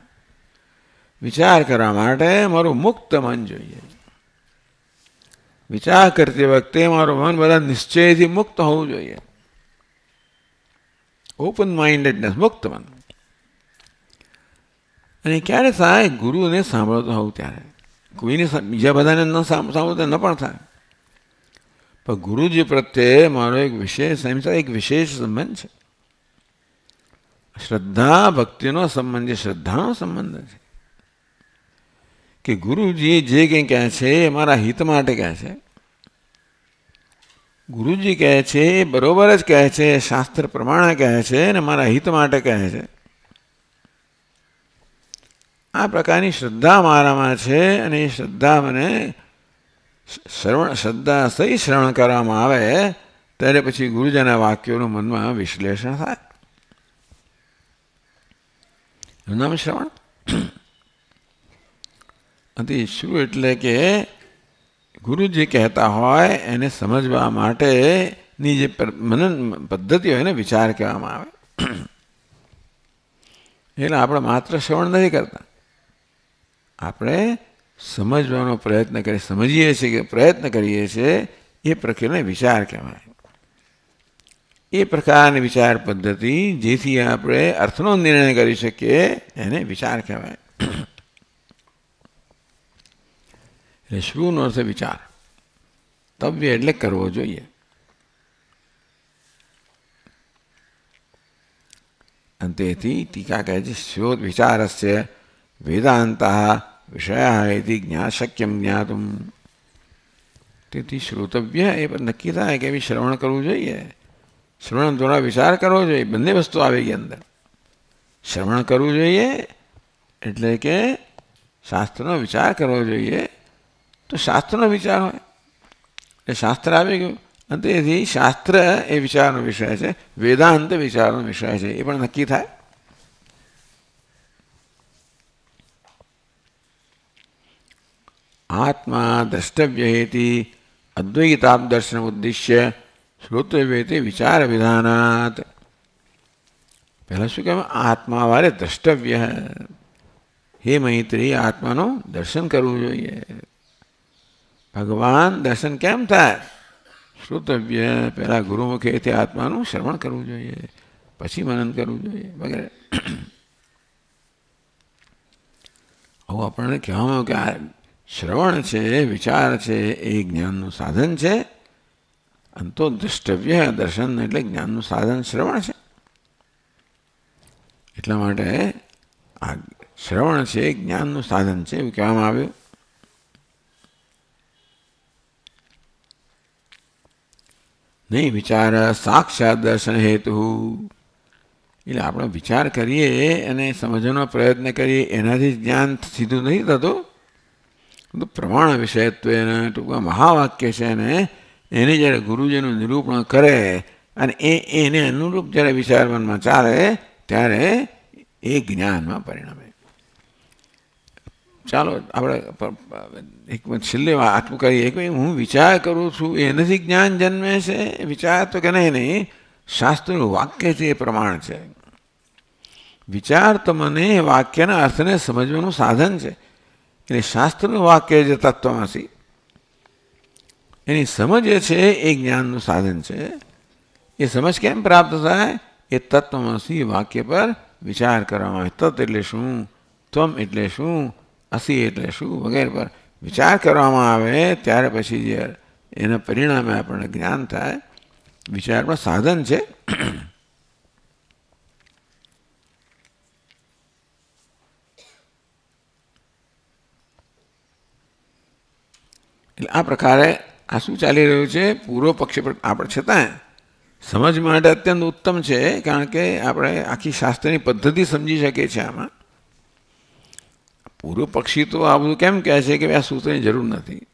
વિચાર કરવા માટે મારું મુક્ત મન જોઈએ. વિચાર કરતી વખતે મારું મન બધા નિશ્ચયથી મુક્ત હોવું જોઈએ. ઓપન માઇન્ડેડનેસ, મુક્ત મન. અને ક્યારે થાય? ગુરુને સાંભળતો હોવું ત્યારે. કોઈને બીજા બધાને ન સાંભળતો ન પણ થાય. પણ ગુરુજી પ્રત્યે મારો એક વિશેષ સંબંધ છે. શ્રદ્ધા ભક્તિનો સંબંધ છે, શ્રદ્ધાનો સંબંધ છે. કે ગુરુજી જે કંઈ કહે છે એ મારા હિત માટે કહે છે. ગુરુજી કહે છે એ બરોબર જ કહે છે, શાસ્ત્ર પ્રમાણે કહે છે અને મારા હિત માટે કહે છે. આ પ્રકારની શ્રદ્ધા મારામાં છે. અને એ શ્રદ્ધા મને શ્રદ્ધા સહી શ્રવણ કરવામાં આવે ત્યારે પછી ગુરુજીના વાક્યોનું મનમાં વિશ્લેષણ થાય. નામ શ્રવણ. અતિ શું એટલે કે ગુરુજી કહેતા હોય એને સમજવા માટેની જે મનન પદ્ધતિ હોય એને વિચાર કહેવામાં આવે. એટલે આપણે માત્ર શ્રવણ નથી કરતા, આપણે સમજવાનો પ્રયત્ન કરીએ, સમજીએ છીએ કે પ્રયત્ન કરીએ છીએ. એ પ્રક્રિયાને વિચાર કહેવાય. એ પ્રકારની વિચાર પદ્ધતિ જેથી આપણે અર્થનો નિર્ણય કરી શકીએ એને વિચાર કહેવાય. એટલે શ્રુનો અર્થ વિચાર, તવ્ય એટલે કરવો જોઈએ. અંતેથી ટીકા કહે છે શ્રોત વિચારસ્ય વેદાંતા વિષયા એથી શક્યમ જ્ઞાતુમ. તેથી શ્રોતવ્ય એ પણ નક્કી થાય કે શ્રવણ કરવું જોઈએ. શ્રવણ દ્વારા વિચાર કરવો જોઈએ. બંને વસ્તુ આવી ગઈ અંદર. શ્રવણ કરવું જોઈએ એટલે કે શાસ્ત્રનો વિચાર કરવો જોઈએ. તો શાસ્ત્રનો વિચાર હોય એટલે શાસ્ત્ર આવી ગયું. અને તેથી શાસ્ત્ર એ વિચારનો વિષય છે, વેદાંત વિચારનો વિષય છે, એ પણ નક્કી થાય. આત્મા દ્રષ્ટવ્ય હેતિ અદ્વૈતાપ દર્શન ઉદ્દેશ્ય શ્રોતવ્ય વિચાર વિધાનાત. પહેલા શું કહેવાય? આત્મા વારે દ્રષ્ટવ્ય. હે મૈત્રી, આત્માનું દર્શન કરવું જોઈએ. ભગવાન દર્શન કેમ થાય? શ્રોતવ્ય. પહેલા ગુરુમુખેથી આત્માનું શ્રવણ કરવું જોઈએ, પછી મનન કરવું જોઈએ વગેરે. આવું આપણને કહેવામાં કે આ શ્રવણ છે, વિચાર છે, એ જ્ઞાનનું સાધન છે. અંતો દ્રષ્ટવ્ય દર્શન એટલે જ્ઞાનનું સાધન શ્રવણ છે. એટલા માટે આ શ્રવણ છે જ્ઞાનનું સાધન છે એવું કહેવામાં આવ્યું. નહીં વિચાર સાક્ષાત દર્શન હેતુ. એટલે આપણે વિચાર કરીએ અને સમજવાનો પ્રયત્ન કરીએ એનાથી જ્ઞાન સીધું નથી થતું. પ્રમાણ વિષયત્વ ટૂંકમાં મહાવાક્ય છે ને એને જ્યારે ગુરુજીનું નિરૂપણ કરે અને એને અનુરૂપ જ્યારે વિચાર મનમાં ચાલે ત્યારે એ જ્ઞાનમાં પરિણમે. ચાલો આપણે એક છેલ્લે આટલું કરીએ કે હું વિચાર કરું છું એનાથી જ્ઞાન જન્મે છે. વિચાર તો કે નહીં, શાસ્ત્રનું વાક્ય છે એ પ્રમાણ છે. વિચાર તો મને વાક્યના અર્થને સમજવાનું સાધન છે. એટલે શાસ્ત્રનું વાક્ય જે તત્વમસી એની સમજ એ છે એ જ્ઞાનનું સાધન છે. એ સમજ કેમ પ્રાપ્ત થાય? એ તત્વમસી વાક્ય પર વિચાર કરવામાં આવે. તત્ એટલે શું, ત્વમ એટલે શું, અસી એટલે શું વગેરે પર વિચાર કરવામાં આવે ત્યારે પછી જે એના પરિણામે આપણને જ્ઞાન થાય. વિચારમાં સાધન છે. એટલે આ પ્રકારે આ શું ચાલી રહ્યું છે? પૂર્વ પક્ષ પર આપણે છતાં સમજ માટે અત્યંત ઉત્તમ છે, કારણ કે આપણે આખી શાસ્ત્રની પદ્ધતિ સમજી શકીએ છીએ આમાં. પૂર્વ પક્ષી તો આ બધું કેમ કહે છે કે આ સૂત્રની જરૂર નથી,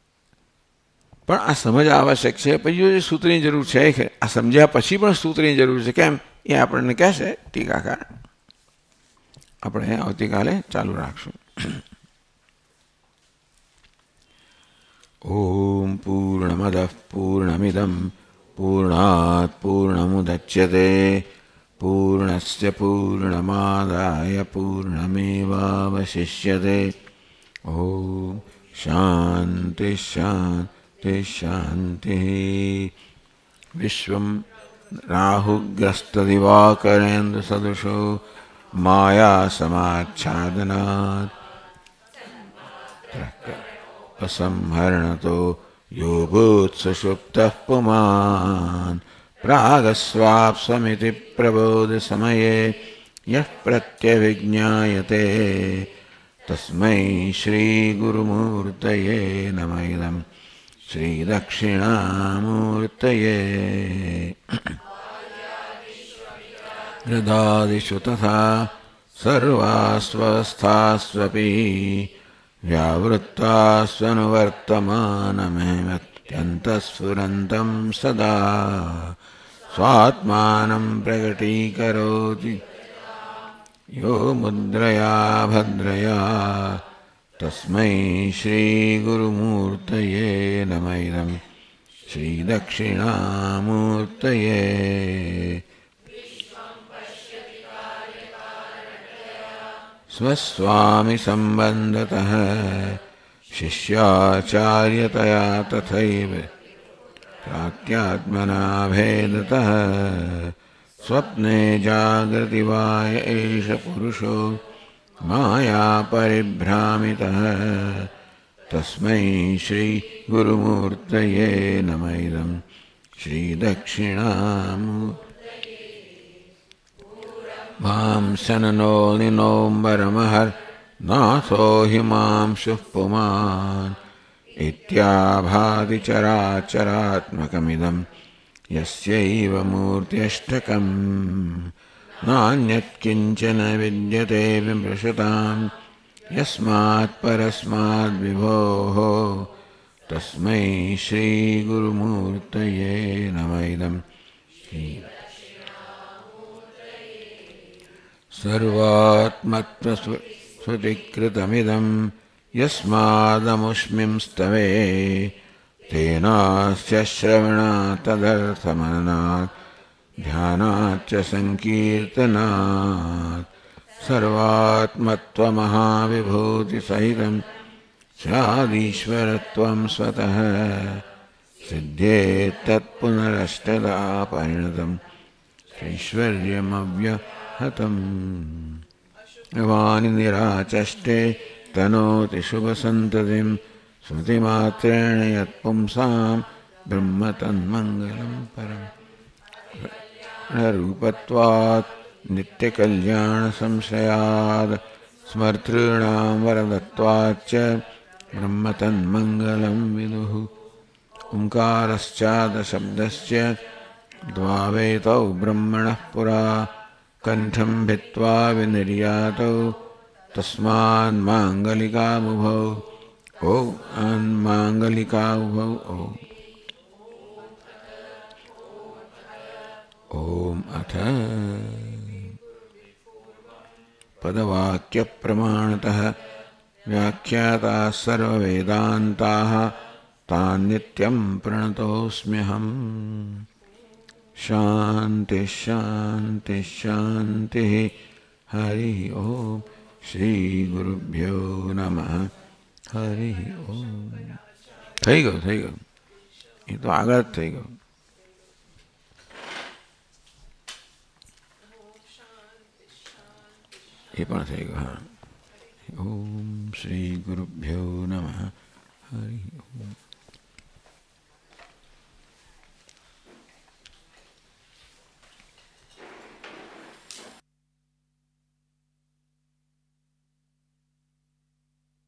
પણ આ સમજ આવશ્યક છે. પછી જો સૂત્રની જરૂર છે, આ સમજ્યા પછી પણ સૂત્રની જરૂર છે કેમ એ આપણને કહેશે ટીકાકાર. આપણે આવતીકાલે ચાલુ રાખશું. ઓમ પૂર્ણમદઃ પૂર્ણમિદં પૂર્ણાત પૂર્ણમુદચ્યતે પૂર્ણસ્ય પૂર્ણમાદાય પૂર્ણમેવાવશિષ્યતે. ઓમ શાંતિ શાંતિ શાંતિ. વિશ્વમ રાહુગ્રસ્તદિવાકરેન્દ્ર સદૃશો માયા સમાચ્છાદનાત અસંહરણતો યોગોત્સુપ્તઃ પુમાન પ્રાગસ્વાપ્સમિતિ પ્રબોધ સમયે યઃ પ્રત્યવિજ્ઞાયતે તસ્મૈ શ્રી ગુરુમૂર્તયે નમઃ ઇદં શ્રી દક્ષિણામૂર્તયે. હૃદાદિષુ તથા સર્વાસ્વસ્થાસ્વપી વ્યાવૃત્તાસ્વનુવર્તમાનમેત્યन्तઃસ્ફુરन्तं સદા સ્વાત્માनं પ્રગટીકરોતિ યો મુદ્રયા ભદ્રયા તસ્મૈ શ્રી ગુરુમૂર્તયે નમઃ ઇદં શ્રી દક્ષિણામૂર્તયે. स्वस्वामि सम्बन्धतः शिष्याचार्यतया तथैव प्राक्त्यात्मना भेदतः स्वप्ने जागृति वा एष पुरुषो माया परिभ्रामितः तस्मै श्री गुरुमूर्तये नमः इदं श्री दक्षिणामूर्तये. मां शननो निनोम्बरमहर् नासो हिमांशुः पुमान् इत्याभाति चराचरात्मकमिदं यस्यैव मूर्त्यष्टकम् नान्यत्किञ्चन विद्यते विमृशतां यस्मात् परस्माद्विभोः तस्मै श्रीगुरुमूर्तये नमः इदं सर्वात्मत्वस्फुटीकृतमिदं यस्मादमुष्मिंस्तवे तेनास्य श्रवणात् तदर्थमननात् ध्यानाच्च संकीर्तनात् सर्वात्मत्वमहाविभूतिसहितं स्यादीश्वरत्वं स्वतः सिद्ध्येत्तत्पुनरष्टधा परिणतम् ऐश्वर्यमव्यहतम् वानि निराचष्टे तनोति शुभसन्ततिं स्मृतिमात्रेण यत्पुंसां ब्रह्म तन्मङ्गलं परम् रूपत्वात् नित्यकल्याणसंशयात् स्मर्तॄणां वरदत्वाच्च ब्रह्म तन्मङ्गलं विदुः ओङ्कारश्चादशब्दस्य द्वावेतौ ब्रह्मणः पुरा कण्ठं भित्त्वा विनिर्यातौ तस्मान्माङ्गलिकाबुभौ माङ्गलिकाबुभौ ॐ अथ पदवाक्यप्रमाणतः व्याख्याताः सर्ववेदान्ताः तान् नित्यं प्रणतोऽस्म्यहम् शांति शांति शांति हरि ओम श्री गुरुभ्यो नमः हरि ओम થઈ ગયું એ તો આગળ જ થઈ ગયું એ પણ થઈ ગયું હા ઓમ શ્રી ગુરુભ્યો નમઃ